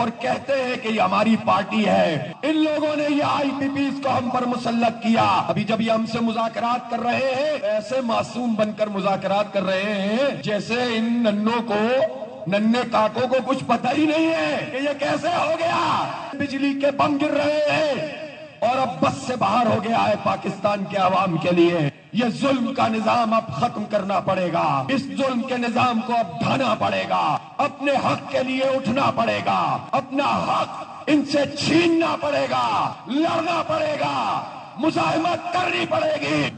اور کہتے ہیں کہ یہ ہماری پارٹی ہے. ان لوگوں نے یہ آئی پی پیز کو ہم پر مسلط کیا. ابھی جب یہ ہم سے مذاکرات کر رہے ہیں ایسے معصوم بن کر مذاکرات کر رہے ہیں جیسے ان ننھے کاکوں کو کچھ پتہ ہی نہیں ہے کہ یہ کیسے ہو گیا. بجلی کے بم گر رہے ہیں اور اب بس سے باہر ہو گیا ہے پاکستان کے عوام کے لیے. یہ ظلم کا نظام اب ختم کرنا پڑے گا. اس ظلم کے نظام کو اب ڈھانا پڑے گا. اپنے حق کے لیے اٹھنا پڑے گا. اپنا حق ان سے چھیننا پڑے گا. لڑنا پڑے گا. مزاحمت کرنی پڑے گی.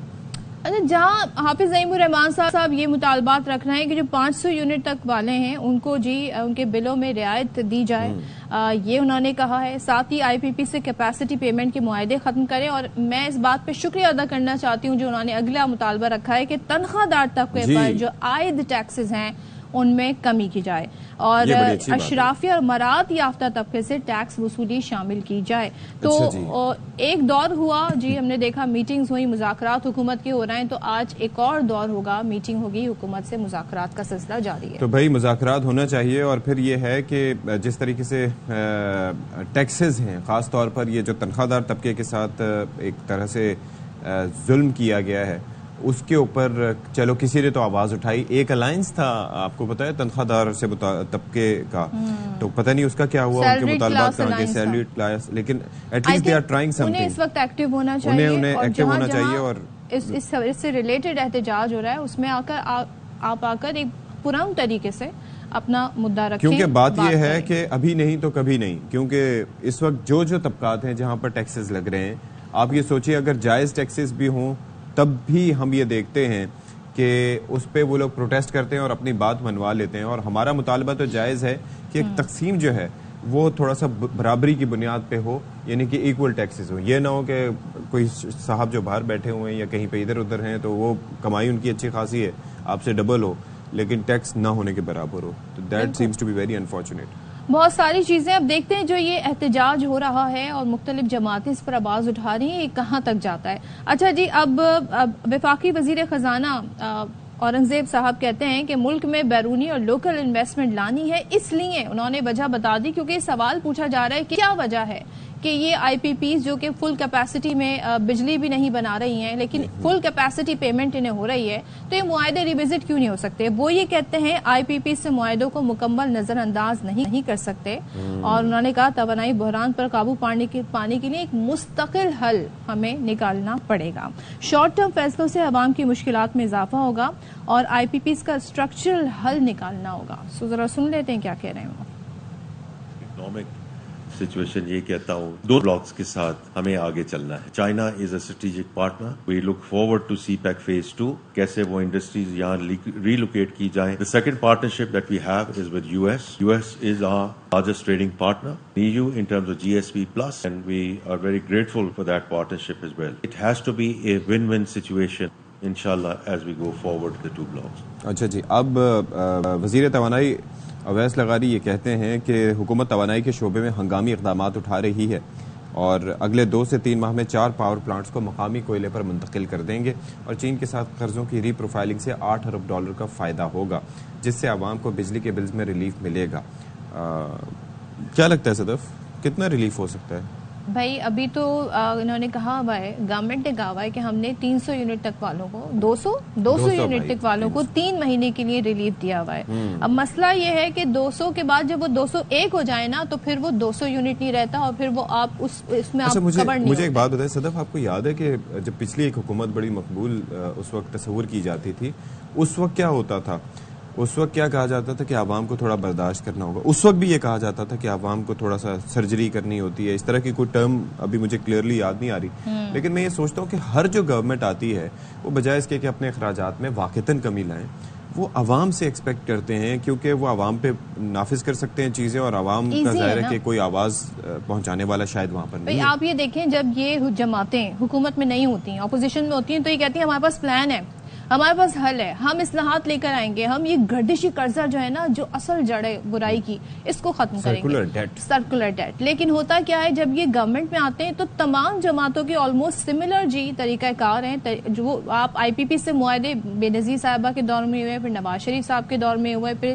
اچھا، جہاں حافظ نعیم الرحمان صاحب یہ مطالبات رکھ رہے ہیں کہ جو 500 یونٹ تک والے ہیں ان کو ان کے بلوں میں رعایت دی جائے، یہ انہوں نے کہا ہے. ساتھ ہی آئی پی پی سے کیپیسٹی پیمنٹ کے معاہدے ختم کریں. اور میں اس بات پہ شکریہ ادا کرنا چاہتی ہوں جو انہوں نے اگلا مطالبہ رکھا ہے کہ تنخواہ دار طبقے پر جو عائد ٹیکسز ہیں ان میں کمی کی جائے اور اشرافی اور مراد یافتہ طبقے سے ٹیکس وصولی شامل کی جائے. تو ایک دور ہوا جی، ہم نے دیکھا میٹنگز ہوئی، مذاکرات حکومت کے ہو رہے ہیں، تو آج ایک اور دور ہوگا، میٹنگ ہوگی، حکومت سے مذاکرات کا سلسلہ جاری ہے. تو بھائی مذاکرات ہونا چاہیے. اور پھر یہ ہے کہ جس طریقے سے ٹیکسز ہیں، خاص طور پر یہ جو تنخواہ دار طبقے کے ساتھ ایک طرح سے ظلم کیا گیا ہے، اس کے اوپر چلو کسی نے تو آواز اٹھائی. ایک الائنس تھا، آپ کو پتا ہے، تنخواہ دار سے طبقے کا، تو پتہ نہیں اس کا کیا ہوا، ان کے مطالبات کہاں کے سیلری کلاس، لیکن at least they are trying something. انہیں اس وقت ایکٹیو ہونا چاہیے، انہیں ایکٹیو ہونا چاہیے. اور اس سے ریلیٹڈ احتجاج ہو رہا ہے، اس میں آپ آ کر ایک پرامن طریقے سے اپنا مدعا رکھیں. کیونکہ بات یہ ہے کہ ابھی نہیں تو کبھی نہیں، کیونکہ اس وقت جو طبقات ہیں جہاں پر ٹیکسز لگ رہے ہیں، آپ یہ سوچیں اگر جائز ٹیکسز بھی ہوں تب بھی ہم یہ دیکھتے ہیں کہ اس پہ وہ لوگ پروٹیسٹ کرتے ہیں اور اپنی بات منوا لیتے ہیں. اور ہمارا مطالبہ تو جائز ہے کہ ایک تقسیم جو ہے وہ تھوڑا سا برابری کی بنیاد پہ ہو، یعنی کہ ایکول ٹیکسز ہو. یہ نہ ہو کہ کوئی صاحب جو باہر بیٹھے ہوئے ہیں یا کہیں پہ ادھر ادھر ہیں تو وہ کمائی ان کی اچھی خاصی ہے، آپ سے ڈبل ہو لیکن ٹیکس نہ ہونے کے برابر ہو. تو that seems to be very unfortunate. بہت ساری چیزیں اب دیکھتے ہیں جو یہ احتجاج ہو رہا ہے اور مختلف جماعتیں اس پر آواز اٹھا رہی ہیں، یہ کہاں تک جاتا ہے. اچھا جی، اب وفاقی وزیر خزانہ اورنگزیب صاحب کہتے ہیں کہ ملک میں بیرونی اور لوکل انویسٹمنٹ لانی ہے. اس لیے انہوں نے وجہ بتا دی، کیونکہ سوال پوچھا جا رہا ہے کہ کیا وجہ ہے کہ یہ آئی پی پیز جو کہ فل کیپیسٹی میں بجلی بھی نہیں بنا رہی ہیں لیکن فل کیپیسٹی پیمنٹ انہیں ہو رہی ہے، تو یہ معاہدے ریوزٹ کیوں نہیں ہو سکتے. وہ یہ کہتے ہیں آئی پی پی سے معاہدوں کو مکمل نظر انداز نہیں کر سکتے. اور انہوں نے کہا توانائی بحران پر قابو پانے کے لیے ایک مستقل حل ہمیں نکالنا پڑے گا. شارٹ ٹرم فیصلوں سے عوام کی مشکلات میں اضافہ ہوگا اور آئی پی پیز کا اسٹرکچرل حل نکالنا ہوگا. سو ذرا سن لیتے ہیں کیا کہہ رہے ہیں. سچویشن یہ کہتا ہوں، دو بلاکس کے ساتھ ہمیں آگے چلنا ہے. China is a strategic partner. We look forward to see CPEC 2، کیسے وہ انڈسٹریز یہاں ریلوکیٹ کی جائیں. The second partnership that we have is with US. US is our largest trading partner, EU, in terms of GSP Plus, and we are very grateful for that partnership as well. It has to be a win-win situation, inshallah, as we go forward with the two blocks. اچھا جی، اب وزیر توانائی اویس لغاری یہ کہتے ہیں کہ حکومت توانائی کے شعبے میں ہنگامی اقدامات اٹھا رہی ہے اور اگلے 2 سے 3 ماہ میں 4 پاور پلانٹس کو مقامی کوئلے پر منتقل کر دیں گے اور چین کے ساتھ قرضوں کی ری پروفائلنگ سے $8 ارب کا فائدہ ہوگا، جس سے عوام کو بجلی کے بلز میں ریلیف ملے گا. کیا لگتا ہے صدف، کتنا ریلیف ہو سکتا ہے؟ بھائی ابھی تو انہوں نے کہا ہوا ہے، گورنمنٹ نے کہا ہوا ہے کہ ہم نے 300 یونٹ تک والوں کو 200 یونٹ تک والوں کو 3 مہینے کے لیے ریلیف دیا ہوا ہے. اب مسئلہ یہ ہے کہ 200 کے بعد جب وہ 201 ہو جائے نا تو پھر وہ 200 یونٹ نہیں رہتا اور پھر وہ آپ اس میں آپ کور نہیں. مجھے ایک بات بتائیں صدف، آپ کو یاد ہے کہ جب پچھلی ایک حکومت بڑی مقبول اس وقت تصور کی جاتی تھی، اس وقت کیا ہوتا تھا؟ اس وقت کیا کہا جاتا تھا کہ عوام کو تھوڑا برداشت کرنا ہوگا. اس وقت بھی یہ کہا جاتا تھا کہ عوام کو تھوڑا سا سرجری کرنی ہوتی ہے. اس طرح کی کوئی ٹرم ابھی مجھے کلیئرلی یاد نہیں آ رہی، لیکن میں یہ سوچتا ہوں کہ ہر جو گورنمنٹ آتی ہے وہ بجائے اس کے کہ اپنے اخراجات میں واقعتاً کمی لائیں، وہ عوام سے ایکسپیکٹ کرتے ہیں، کیونکہ وہ عوام پہ نافذ کر سکتے ہیں چیزیں اور عوام کا ظاہر ہے کہ کوئی آواز پہنچانے والا شاید وہاں پر نہیں ہے. آپ یہ دیکھیں جب یہ جماعتیں حکومت میں نہیں ہوتی ہیں، اپوزیشن میں ہوتی ہیں، تو یہ کہتی ہیں ہمارے پاس پلان ہے، ہمارے پاس حل ہے، ہم اصلاحات لے کر آئیں گے، ہم یہ گردشی قرضہ جو ہے نا جو اصل جڑ ہے برائی کی، اس کو ختم کریں گے، سرکولر ڈیٹ. لیکن ہوتا کیا ہے جب یہ گورنمنٹ میں آتے ہیں تو تمام جماعتوں کے آلموسٹ سملر طریقہ کار ہیں. جو آپ آئی پی پی سے معاہدے بے نظیر صاحبہ کے دور میں ہوئے، پھر نواز شریف صاحب کے دور میں ہوئے، پھر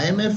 IMF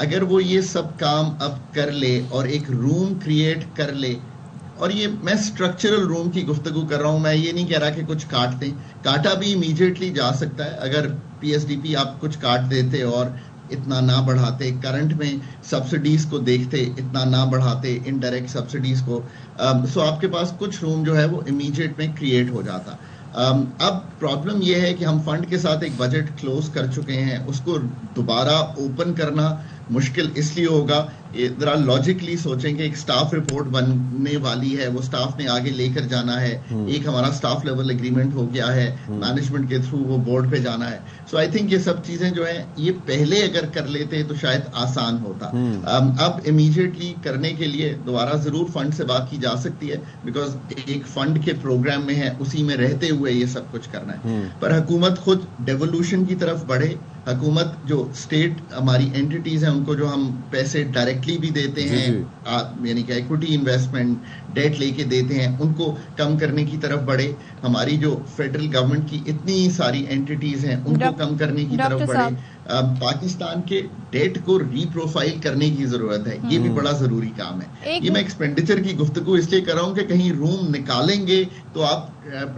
اگر وہ یہ سب کام اب کر لے اور ایک روم کریٹ کر لے, اور یہ میں اسٹرکچرل روم کی گفتگو کر رہا ہوں, میں یہ نہیں کہہ رہا کہ کچھ کاٹ دیں, کاٹا بھی امیڈیٹلی جا سکتا ہے. اگر پی ایس ڈی پی آپ کچھ کاٹ دیتے اور اتنا نہ بڑھاتے, کرنٹ میں سبسڈیز کو دیکھتے اتنا نہ بڑھاتے, انڈائریکٹ سبسڈیز کو, سو آپ کے پاس کچھ روم جو ہے وہ امیڈیٹ میں کریٹ ہو جاتا. اب پرابلم یہ ہے کہ ہم فنڈ کے ساتھ ایک بجٹ کلوز کر چکے ہیں, اس کو دوبارہ اوپن کرنا مشکل اس لیے ہوگا, ذرا لاجکلی سوچیں کہ ایک سٹاف رپورٹ بننے والی ہے, وہ سٹاف نے آگے لے کر جانا ہے, ایک ہمارا سٹاف لیول اگریمنٹ ہو گیا ہے, مینجمنٹ کے تھرو وہ بورڈ پہ جانا ہے. سو آئی تھنک یہ سب چیزیں جو ہیں یہ پہلے اگر کر لیتے تو شاید آسان ہوتا. اب امیڈیٹلی کرنے کے لیے دوبارہ ضرور فنڈ سے بات کی جا سکتی ہے, بیکاز ایک فنڈ کے پروگرام میں ہے, اسی میں رہتے ہوئے یہ سب کچھ کرنا ہے. پر حکومت خود ڈیولوشن کی طرف بڑھے, حکومت جو اسٹیٹ ہماری اینٹیز ہیں ان کو جو ہم پیسے ڈائریکٹلی بھی دیتے ہیں, یعنی کہ ایکوٹی انویسٹمنٹ ڈیٹ لے کے دیتے ہیں, ان کو کم کرنے کی طرف بڑھے. ہماری جو فیڈرل گورنمنٹ کی اتنی ساری اینٹیز ہیں ان کو کم کرنے کی طرف بڑھے. پاکستان کے ڈیٹ کو ری پروفائل کرنے کی ضرورت ہے, یہ بھی بڑا ضروری کام ہے. یہ میں ایکسپینڈیچر کی گفتگو اس لیے کر رہا ہوں کہ کہیں روم نکالیں گے تو آپ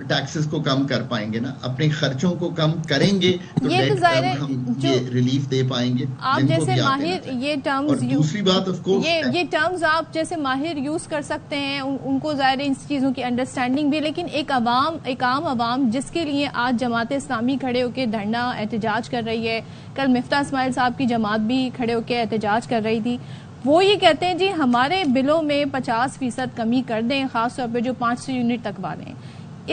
ٹیکسز کو کم کر پائیں گے نا, اپنے خرچوں کو کم کریں گے تو ہم یہ ریلیف دے پائیں گے. آپ جیسے ماہر یہ ٹرمز, دوسری بات آف کورس یہ ٹرمز آپ جیسے ماہر یوز کر سکتے ہیں, ان کو ظاہر ان چیزوں کی انڈرسٹینڈنگ بھی, لیکن ایک عام عوام جس کے لیے آج جماعت اسلامی کھڑے ہو کے دھرنا احتجاج کر رہی ہے, کل مفتاح اسماعیل صاحب کی جماعت بھی کھڑے ہو کے احتجاج کر رہی تھی, وہ یہ کہتے ہیں جی ہمارے بلوں میں 50% کمی کر دیں, خاص طور پہ جو 500 یونٹ تک والے ہیں.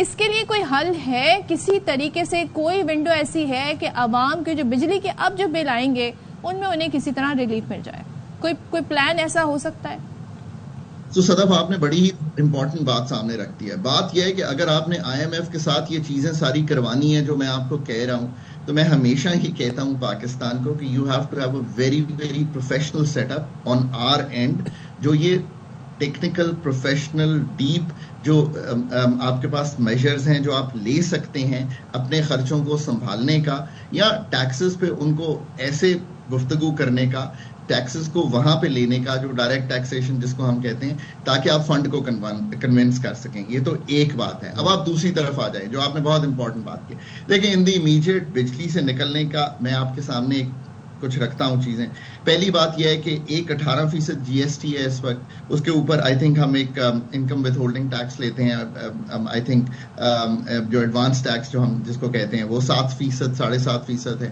اس کے لیے کوئی حل ہے کسی طریقے سے, کوئی ونڈو ایسی ہے کہ عوام کے جو بجلی کے اب جو بل آئیں گے ان میں انہیں کسی طرح ریلیف مل جائے؟ کوئی پلان ایسا ہو سکتا ہے؟ تو صدف آپ نے بڑی ہی امپورٹنٹ بات سامنے رکھ دی ہے. بات یہ ہے کہ اگر آپ نے IMF کے ساتھ یہ چیزیں ساری کروانی ہیں جو میں آپ کو کہہ رہا ہوں, تو میں ہمیشہ ہی کہتا ہوں پاکستان کو کہ you have to have a very very professional set up on our end, جو یہ ٹیکنیکل پروفیشنل ڈیپ جو آپ کے پاس میجرز ہیں جو آپ لے سکتے ہیں اپنے خرچوں کو سنبھالنے کا, یا ٹیکسز پہ ان کو ایسے گفتگو کرنے کا, ٹیکسز کو وہاں پہ لینے کا, جو ڈائریکٹ ٹیکسیشن جس کو ہم کہتے ہیں, تاکہ آپ فنڈ کو کنونس کر سکیں. یہ تو ایک بات ہے. اب آپ دوسری طرف آ جائیں جو آپ نے بہت امپورٹنٹ بات کی. دیکھیں ان دی امیڈیٹ بجلی سے نکلنے کا میں آپ کے سامنے کچھ رکھتا ہوں چیزیں. پہلی بات یہ ہے کہ 18% GST ہے اس وقت, اس کے اوپر آئی تھنک ہم ایک انکم وتھ ہولڈنگ ٹیکس لیتے ہیں, آئی تھنک جو ایڈوانس ٹیکس جو ہم جس کو کہتے ہیں وہ 7%, 7.5% ہے.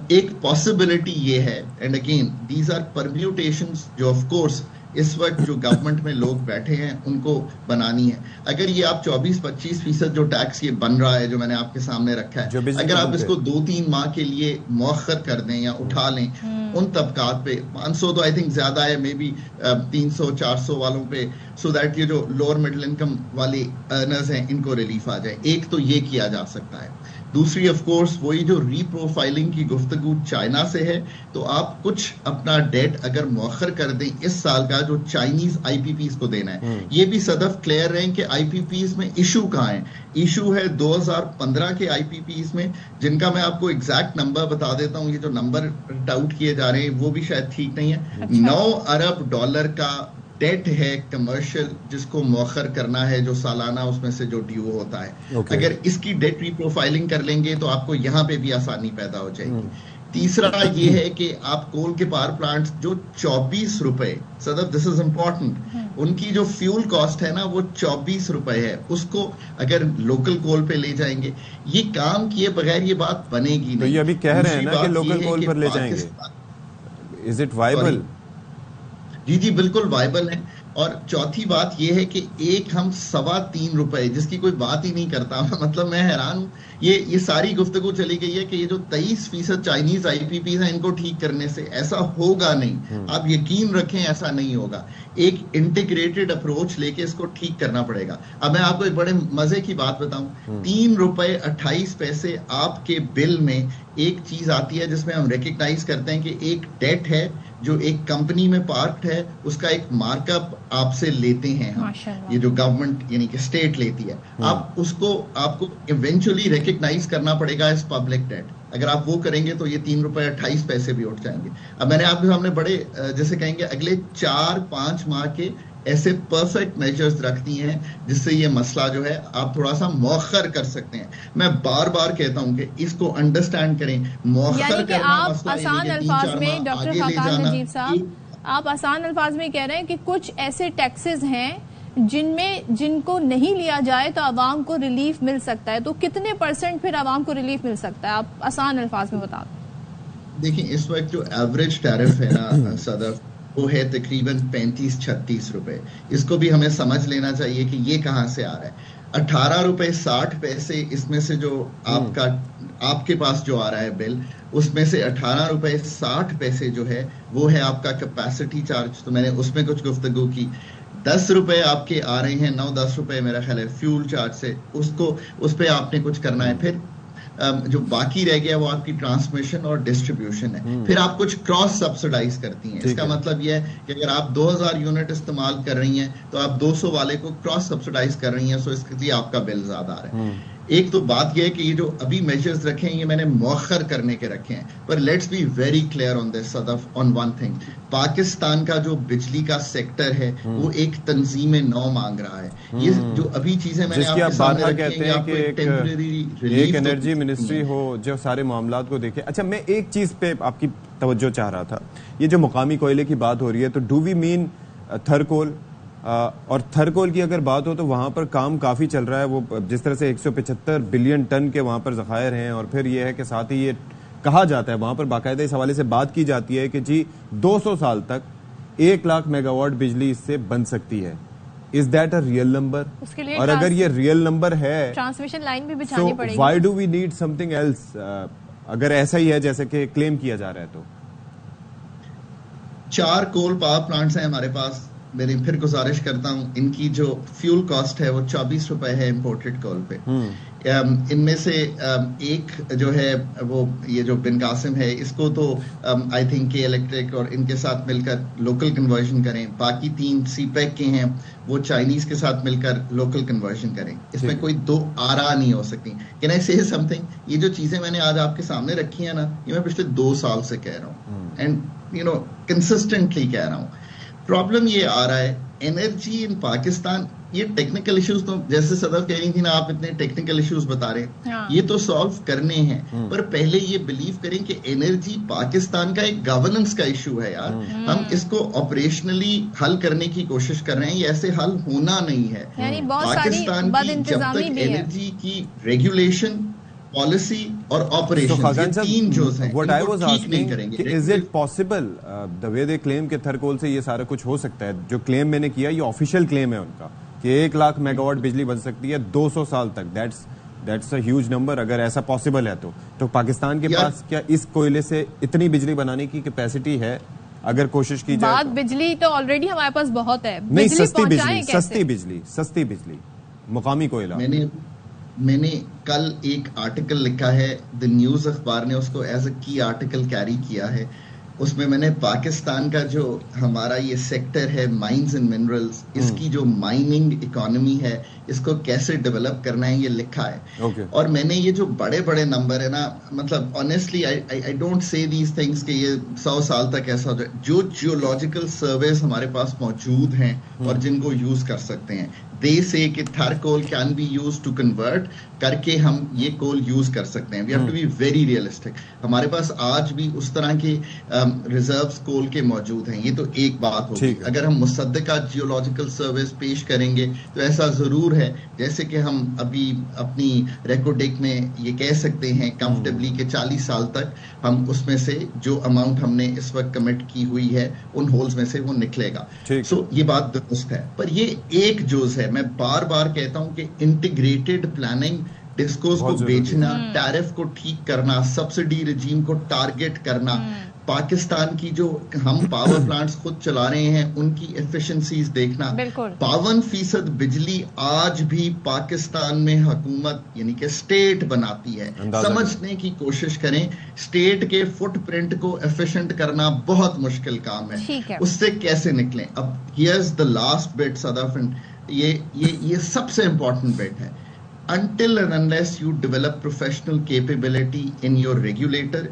ایک پاسبلٹی یہ ہے, and again these are permutations جو آف کورس اس وقت جو گورنمنٹ میں لوگ بیٹھے ہیں ان کو بنانی ہے. اگر یہ آپ 24-25% جو ٹیکس یہ بن رہا ہے جو میں نے آپ کے سامنے رکھا ہے, اگر آپ اس کو 2-3 ماہ کے لیے مؤخر کر دیں یا اٹھا لیں ان طبقات پہ, 500 تو آئی تھنک زیادہ ہے, مے بی 300-400 والوں پہ, سو دیٹ یہ جو لوور مڈل انکم والے ارنرز ہیں ان کو ریلیف آ جائے. ایک تو یہ کیا جا سکتا ہے. دوسری آف کورس وہی جو ری پروفائلنگ کی گفتگو چائنا سے ہے, تو آپ کچھ اپنا ڈیٹ اگر مؤخر کر دیں اس سال کا جو چائنیز IPPs کو دینا ہے. یہ بھی صدف کلیئر رہیں کہ IPPs میں ایشو کہاں ہے. ایشو ہے 2015 کے IPPs میں, جن کا میں آپ کو ایگزیکٹ نمبر بتا دیتا ہوں. یہ جو نمبر ٹاؤٹ کیے جا رہے ہیں وہ بھی شاید ٹھیک نہیں ہے. $9 ارب کا ڈیٹ ہے کمرشل جس کو مؤخر کرنا ہے, جو سالانہ اس میں سے جو ڈیو ہوتا ہے. اگر اس کی ڈیٹ ری پروفائلنگ کر لیں گے تو آپ کو یہاں پہ بھی آسانی پیدا ہو جائے گی. تیسرا یہ ہے کہ آپ کول کے پاور پلانٹس جو 24 روپے, صدف دس از امپورٹنٹ, ان کی جو فیول کاسٹ ہے نا وہ 24 روپے ہے, اس کو اگر لوکل کول پہ لے جائیں گے, یہ کام کیے بغیر یہ بات بنے گی نہیں. تو یہ ابھی کہہ رہے ہیں نا کہ لوکل کول پر لے جائیں گے, از اٹ وائبل؟ جی بالکل وائبل ہے. اور چوتھی بات یہ ہے کہ ایک ہم 3.25 روپے جس کی کوئی بات ہی نہیں کرتا, مطلب میں حیران ہوں. یہ ساری گفتگو چلی گئی ہے کہ یہ جو 23% چائنیز IPPs ہیں ان کو ٹھیک کرنے سے ایسا ہوگا نہیں. آپ یقین رکھیں ایسا نہیں ہوگا. ایک انٹیگریٹڈ اپروچ لے کے اس کو ٹھیک کرنا پڑے گا. اب میں آپ کو ایک بڑے مزے کی بات بتاؤں, 3 روپے 28 پیسے آپ کے بل میں ایک چیز آتی ہے جس میں ہم ریکگنائز کرتے ہیں کہ ایک ڈیٹ ہے جو ایک کمپنی میں پارکڈ ہے, اس کا ایک مارک اپ آپ سے لیتے ہیں ہم, یہ جو گورنمنٹ یعنی کہ اسٹیٹ لیتی ہے. آپ اس کو آپ کو ایونچولی ریکگنائز کرنا پڑے گا اس پبلک ڈیٹ. اگر آپ وہ کریں گے تو یہ 3 روپے 28 پیسے بھی اٹھ جائیں گے. اب میں نے آپ کے سامنے بڑے جیسے کہیں گے اگلے 4-5 ماہ کے ایسے پرفیکٹ میجرز رکھ دیے ہیں جس سے یہ مسئلہ جو ہے آپ تھوڑا سا مؤخر کر سکتے ہیں. میں بار بار کہتا ہوں کہ اس کو انڈرسٹینڈ کریں. مؤخر کرنا آپ آسان الفاظ میں ڈاکٹر خاقان نجیب صاحب آپ آسان الفاظ میں کہہ رہے ہیں کہ کچھ ایسے ٹیکسز ہیں جن کو نہیں لیا جائے تو عوام کو ریلیف مل سکتا ہے. تو کتنے % پھر عوام کو ریلیف مل سکتا ہے, آپ آسان الفاظ میں بتا دیں. دیکھیں اس وقت جو ایوریج ٹیرف ہے نا صدف, وہ ہے تقریباً 35-36 روپے. اس کو بھی ہمیں سمجھ لینا چاہیے کہ یہ کہاں سے آ رہا ہے. 18 روپے 60 پیسے اس میں سے جو آپ کے پاس جو آ رہا ہے بل, اس میں سے 18 روپے 60 پیسے جو ہے وہ ہے آپ کا کیپیسٹی چارج. تو میں نے اس میں کچھ گفتگو کی. 10 روپے آپ کے آ رہے ہیں, 9-10 روپے میرا خیال ہے فیول چارج سے, اس پہ آپ نے کچھ کرنا ہے. پھر جو باقی رہ گیا وہ آپ کی ٹرانسمیشن اور ڈسٹریبیوشن ہے. پھر آپ کچھ کراس سبسڈائز کرتی ہیں. اس کا مطلب یہ ہے کہ اگر آپ 2000 یونٹ استعمال کر رہی ہیں تو آپ 200 والے کو کراس سبسڈائز کر رہی ہیں, سو اس کے لیے آپ کا بل زیادہ آ رہا ہے. ایک تو بات یہ ہے کہ یہ جو ابھی میجرز رکھے ہیں یہ میں نے مؤخر کرنے کے رکھے ہیں. پر let's be very clear on this Sadaf, on one thing. Pakistan کا جو بجلی کا سیکٹر ہے وہ ایک تنظیم نو مانگ رہا ہے. یہ جو ابھی چیزیں میں نے آپ کے سامنے رکھی ہیں کہ ایک انرجی منسٹری ہو جو سارے معاملات کو دیکھے. اچھا میں ایک چیز پہ آپ کی توجہ چاہ رہا تھا, یہ جو مقامی کوئلے کی بات ہو رہی ہے تو ڈو وی مین تھر کول, اور تھر کول کی اگر بات ہو تو وہاں پر کام کافی چل رہا ہے. وہ جس طرح سے 175 بلین ٹن کے وہاں پر ذخائر ہیں, اور پھر یہ ہے کہ ساتھ ہی یہ کہا جاتا ہے وہاں پر باقاعدہ اس حوالے سے بات کی جاتی ہے کہ جی 200 سال تک 1 لاکھ میگا واٹ بجلی اس سے بن سکتی ہے. Is that a real number? اور اگر یہ ریئل نمبر ہے ٹرانسمیشن لائن بھی بچھانی پڑے گی. Why do we need something else اگر ایسا ہی ہے جیسے کہ کلیم کیا جا رہا ہے؟ تو 4 کول پاور پلانٹس ہیں ہمارے پاس. میری پھر گزارش کرتا ہوں, ان کی جو فیول کاسٹ ہے وہ 24 روپے ہے امپورٹڈ کول پہ. ان میں سے ایک جو ہے وہ یہ جو بن قاسم ہے اس کو تو آئی تھنک کہ الیکٹرک اور ان کے ساتھ مل کر لوکل کنورژن کریں. باقی 3 سی پیک کے ہیں وہ چائنیز کے ساتھ مل کر لوکل کنورژن کریں. اس میں کوئی دو آرا نہیں ہو سکتی. کین آئی سے سم تھنگ, یہ جو چیزیں میں نے آج آپ کے سامنے رکھی ہیں نا, یہ میں پچھلے 2 سال سے کہہ رہا ہوں اینڈ یو نو کنسسٹنٹلی کہہ رہا ہوں. پرابلم یہ آ رہا ہے انرجی ان پاکستان, یہ ٹیکنیکل ایشوز تو جیسے صدف کہہ رہی تھی نا, آپ اتنے ٹیکنیکل ایشوز بتا رہے ہیں, یہ تو سالو کرنے ہیں. پر پہلے یہ بلیو کریں کہ انرجی پاکستان کا ایک گورننس کا ایشو ہے یار. ہم اس کو آپریشنلی حل کرنے کی کوشش کر رہے ہیں, یہ ایسے حل ہونا نہیں ہے. پاکستان کی جب تک انرجی کی ریگولیشن, پالیسی اور آپریشن, یہ 3 جوز ہیں, what I was asking کہ is it possible the way they claim کہ تھر کول سے یہ سارا کچھ ہو سکتا ہے. جو کلیم میں نے کیا یہ آفیشیل کلیم ہے ان کا کہ 1 لاکھ میگا واٹ بجلی بن سکتی ہے 200 سال تک. that's a huge number. اگر ایسا پاسبل ہے تو پاکستان کے پاس کیا اس کوئلے سے اتنی بجلی بنانے کی کیپیسٹی ہے اگر کوشش کی جائے؟ بات بجلی تو آلریڈی ہمارے پاس بہت ہے. نہیں, سستی بجلی مقامی کوئلہ. میں نے کل ایک آرٹیکل لکھا ہے, دی نیوز اخبار نے اس کو ایز اے کی آرٹیکل کیری کیا ہے. اس میں نے پاکستان کا جو ہمارا یہ سیکٹر ہے مائنز اینڈ منرلز, اس کی جو مائننگ اکانومی ہے اس کو کیسے ڈیولپ کرنا ہے یہ لکھا ہے. اور میں نے یہ جو بڑے بڑے نمبر ہے نا, مطلب honestly I don't say these things کہ یہ 100 سال تک ایسا ہو جائے. جو جیولوجیکل سرویز ہمارے پاس موجود ہیں اور جن کو یوز کر سکتے ہیں, دے سے کہ Thar coal can be use to convert کر کے ہم یہ کول یوز کر سکتے ہیں. We have to be very realistic. ہمارے پاس آج بھی اس طرح کے ریزروز کول کے موجود ہیں. یہ تو ایک بات ہوگی. اگر ہم مصدقہ جیولوجیکل سروس پیش کریں گے تو ایسا ضرور ہے جیسے کہ ہم ابھی اپنی ریکارڈ میں یہ کہہ سکتے ہیں کمفرٹیبلی کہ 40 سال تک ہم اس میں سے جو اماؤنٹ ہم نے اس وقت کمٹ کی ہوئی ہے ان ہولز میں سے وہ نکلے گا. سو یہ بات درست ہے. پر یہ ایک جوز ہے. میں بار بار کہتا ہوں کہ انٹیگریٹڈ پلاننگ, ڈسکوز کو بیچنا, ٹیرف کو ٹھیک کرنا, سبسڈی رجیم کو ٹارگٹ کرنا, پاکستان کی جو ہم پاور پلانٹس خود چلا رہے ہیں ان کی ایفیشنسیز دیکھنا. 52% بجلی آج بھی پاکستان میں حکومت یعنی کہ اسٹیٹ بناتی ہے. سمجھنے کی کوشش کریں, اسٹیٹ کے فٹ پرنٹ کو ایفیشنٹ کرنا بہت مشکل کام ہے. اس سے کیسے نکلیں؟ اب ہیئرز دی لاسٹ بٹ صدف, یہ سب سے امپورٹنٹ بٹ ہے. until and unless you develop professional capability in your regulator,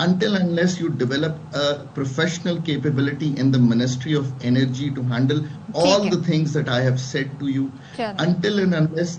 until and unless you develop a professional capability in the Ministry of Energy to handle all the things that I have said to you, until and unless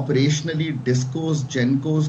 operationally discos, gencos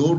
2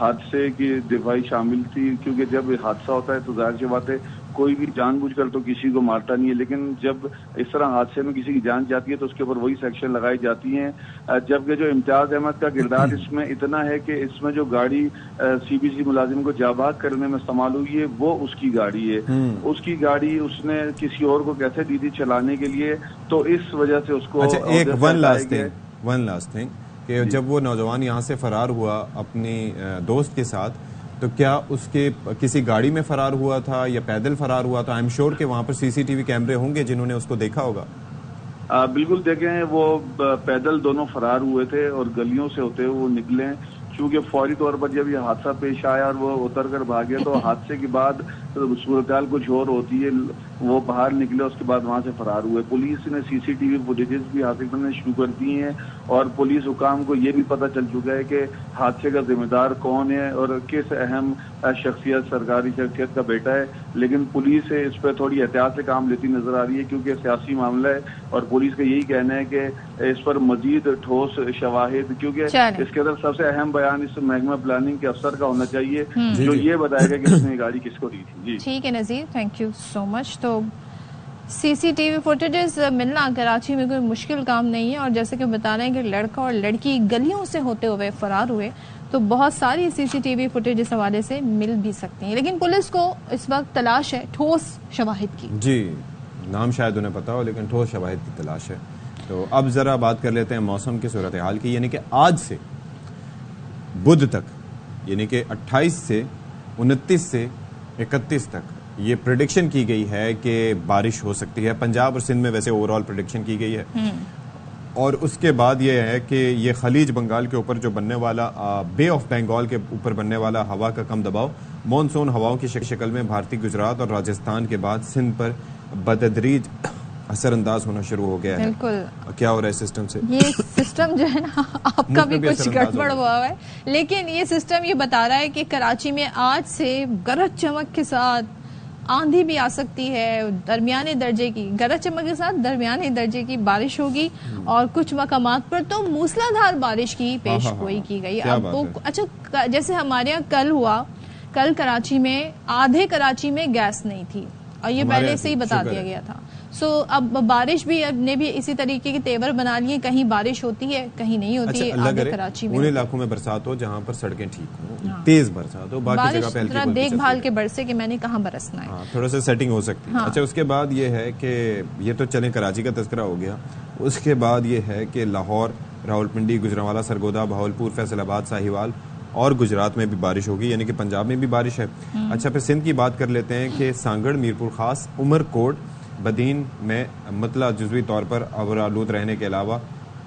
حادثے کی دفاعی شامل تھی، کیونکہ جب حادثہ ہوتا ہے تو ظاہر سی بات ہے کوئی بھی جان بوجھ کر تو کسی کو مارتا نہیں ہے، لیکن جب اس طرح حادثے میں کسی کی جان جاتی ہے تو اس کے اوپر وہی سیکشن لگائی جاتی ہیں. جبکہ جو امتیاز احمد کا کردار اس میں اتنا ہے کہ اس میں جو گاڑی سی بی سی ملازم کو جاباز کرنے میں استعمال ہوئی ہے وہ اس کی گاڑی ہے. اس کی گاڑی اس نے کسی اور کو کیسے دی تھی چلانے کے لیے، تو اس وجہ سے اس کو. اچھا ایک ون لاسٹ تھنگ کہ جب وہ نوجوان یہاں سے فرار ہوا اپنی دوست کے ساتھ، تو کیا اس کے کسی گاڑی میں فرار ہوا تھا یا پیدل فرار ہوا تھا؟ آئی ایم شیور کہ وہاں پر سی سی ٹی وی کیمرے ہوں گے جنہوں نے اس کو دیکھا ہوگا. بالکل دیکھیں، وہ پیدل دونوں فرار ہوئے تھے اور گلیوں سے ہوتے ہوئے وہ نکلے. چونکہ فوری طور پر جب یہ حادثہ پیش آیا اور وہ اتر کر بھاگے تو حادثے کے بعد صورتحال کچھ اور ہوتی ہے. وہ باہر نکلے، اس کے بعد وہاں سے فرار ہوئے. پولیس نے سی سی ٹی وی فوٹیجز بھی حاصل کرنے شروع کر دی ہیں اور پولیس حکام کو یہ بھی پتہ چل چکا ہے کہ حادثے کا ذمہ دار کون ہے اور کس اہم شخصیت، سرکاری شخصیت کا بیٹا ہے. لیکن پولیس اس پہ تھوڑی احتیاط سے کام لیتی نظر آ رہی ہے کیونکہ سیاسی معاملہ ہے اور پولیس کا یہی کہنا ہے کہ اس پر مزید ٹھوس شواہد، کیونکہ اس کے اندر سب سے اہم بیان اس محکمہ پلاننگ کے افسر کا ہونا چاہیے جو یہ بتائے گا کہ اس نے گاڑی کس کو دی تھی. جی ٹھیک ہے نذیر، تھینک یو سو مچ. تو سی سی ٹی وی فوٹیجز ملنا کراچی میں کوئی مشکل کام نہیں ہے، اور جیسے کہ بتا رہے ہیں کہ لڑکا اور لڑکی گلیوں سے ہوتے ہوئے فرار ہوئے، تو بہت ساری سی سی ٹی وی فوٹیج اس حوالے سے مل بھی سکتی ہیں. لیکن پولیس کو اس وقت تلاش ہے ٹھوس شواہد کی. جی نام شاید انہیں پتا ہو لیکن ٹھوس شواہد کی تلاش ہے. تو اب ذرا بات کر لیتے ہیں موسم کی صورتحال کی، یعنی کہ آج سے بدھ تک، یعنی کہ 28 سے 29 سے 31 تک یہ پریڈکشن کی گئی ہے کہ بارش ہو سکتی ہے. پنجاب اور سندھ میں ویسے اوور آل پریڈکشن کی گئی ہے. اور اس کے بعد یہ ہے کہ یہ خلیج بنگال کے اوپر جو بننے والا بے آف بنگال کے اوپر بننے والا ہوا کا کم دباؤ مانسون ہواؤں کی شکل میں بھارتی گجرات اور راجستھان کے بعد سندھ پر بتدریج اثر انداز ہونا شروع ہو گیا ہے. بالکل. کیا ہو رہا ہے سسٹم سے؟ یہ سسٹم جو ہے نا آپ کا بھی کچھ گڑبڑ ہوا ہے، لیکن یہ سسٹم یہ بتا رہا ہے کہ کراچی میں آج سے گرج چمک کے ساتھ آندھی بھی آ سکتی ہے، درمیانے درجے کی گرج چمک کے ساتھ درمیانے درجے کی بارش ہوگی، اور کچھ مقامات پر تو موسلادھار بارش کی پیش گوئی کی گئی. اب وہ اچھا جیسے ہمارے یہاں کل ہوا، کل کراچی میں آدھے کراچی میں گیس نہیں تھی اور یہ پہلے سے ہی بتا دیا گیا تھا. سو اب بارش بھی نے بھی اسی طریقے کے تیور بنا لیے، کہیں بارش ہوتی ہے کہیں نہیں ہوتی ہے. آدھے کراچی میں ان علاقوں میں برسات ہو جہاں پر سڑکیں ٹھیک ہوں، تیز برسات ہو، باقی جگہ پہ ہلکی پھلکی دیکھ بھال کے برسے کہ میں نے کہاں برسنا ہے، تھوڑا سا سیٹنگ ہو سکتی ہے. اچھا اس کے بعد یہ ہے کہ یہ تو چلیں کراچی کا تذکرہ ہو گیا. اس کے بعد یہ ہے کہ لاہور، راولپنڈی، گوجرانوالا، سرگودا، بہاولپور، فیصل آباد، ساہیوال اور گجرات میں بھی بارش ہوگی، یعنی کہ پنجاب میں بھی بارش ہے. اچھا پھر سندھ کی بات کر لیتے ہیں کہ سانگڑ، میرپور خاص، عمر کوٹ، بدین میں مطلع جزوی طور پر آلود رہنے کے علاوہ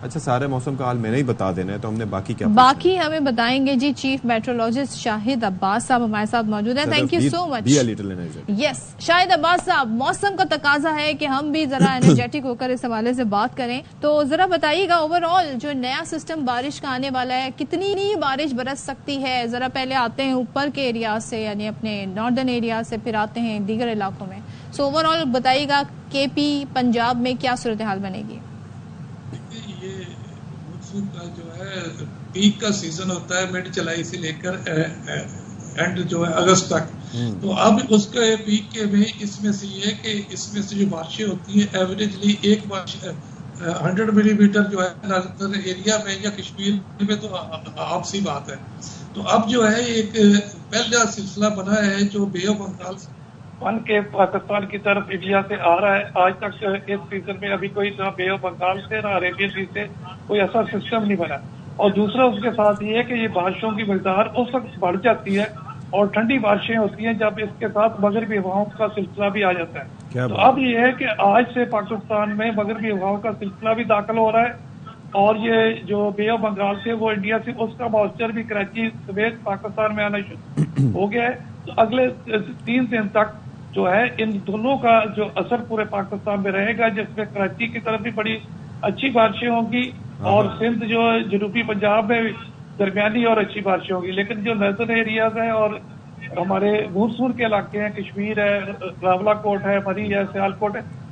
اچھا سارے موسم کا حال میں نہیں بتا دینا ہے تو ہم نے باقی ہمیں بتائیں گے. جی چیف میٹرولوجسٹ شاہد عباس صاحب ہمارے ساتھ موجود ہیں. تھینک یو سو مچ. یس شاہد عباس صاحب، موسم کا تقاضا ہے کہ ہم بھی ذرا انرجیٹک ہو کر اس حوالے سے بات کریں، تو ذرا بتائیے گا اوور آل جو نیا سسٹم بارش کا آنے والا ہے کتنی بارش برس سکتی ہے. ذرا پہلے آتے ہیں اوپر کے ایریا سے، یعنی اپنے ناردرن ایریا سے، پھر آتے ہیں دیگر علاقوں میں. سو اوور آل بتائیے گا کے پی پنجاب میں کیا صورتحال بنے گی. کا جو ہے پیک کا سیزن ہوتا ہے مڈ جولائی سے لے کر اینڈ جو ہے اگست تک. تو اب اس کے پیک کے میں اس میں سے یہ کہ اس میں سے جو بارشیں ہوتی ہیں ایوریجلی ایک بارش 100 ملی میٹر جو ہے ناردرن ایریا میں یا کشمیر میں، تو آپ سی بات ہے. تو اب جو ہے ایک پہلا سلسلہ بنا ہے جو بے آف بنگال بن کے پاکستان کی طرف انڈیا سے آ رہا ہے. آج تک اس سیزن میں ابھی کوئی نہ بے آف بنگال سے نہ عربین سی سے کوئی ایسا سسٹم نہیں بنا. اور دوسرا اس کے ساتھ یہ ہے کہ یہ بارشوں کی مقدار اس وقت بڑھ جاتی ہے اور ٹھنڈی بارشیں ہوتی ہیں جب اس کے ساتھ مغربی ہواؤں کا سلسلہ بھی آ جاتا ہے. تو اب یہ ہے کہ آج سے پاکستان میں مغربی ہواؤں کا سلسلہ بھی داخل ہو رہا ہے اور یہ جو بے آف بنگال سے وہ انڈیا سے اس کا موئسچر بھی کراچی سمیت پاکستان میں آنا شروع ہو گیا ہے. تو اگلے 3 دن تک جو ہے ان دونوں کا جو اثر پورے پاکستان میں رہے گا، جس میں کراچی کی طرف بھی بڑی اچھی بارشیں ہوں گی اور سندھ جو جنوبی پنجاب میں درمیانی اور اچھی بارشیں ہوں گی. لیکن جو ناردرن ایریاز ہیں اور ہمارے مونسون کے علاقے ہیں، کشمیر ہے، راولا کوٹ ہے، مری ہے، سیال کوٹ ہے،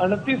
29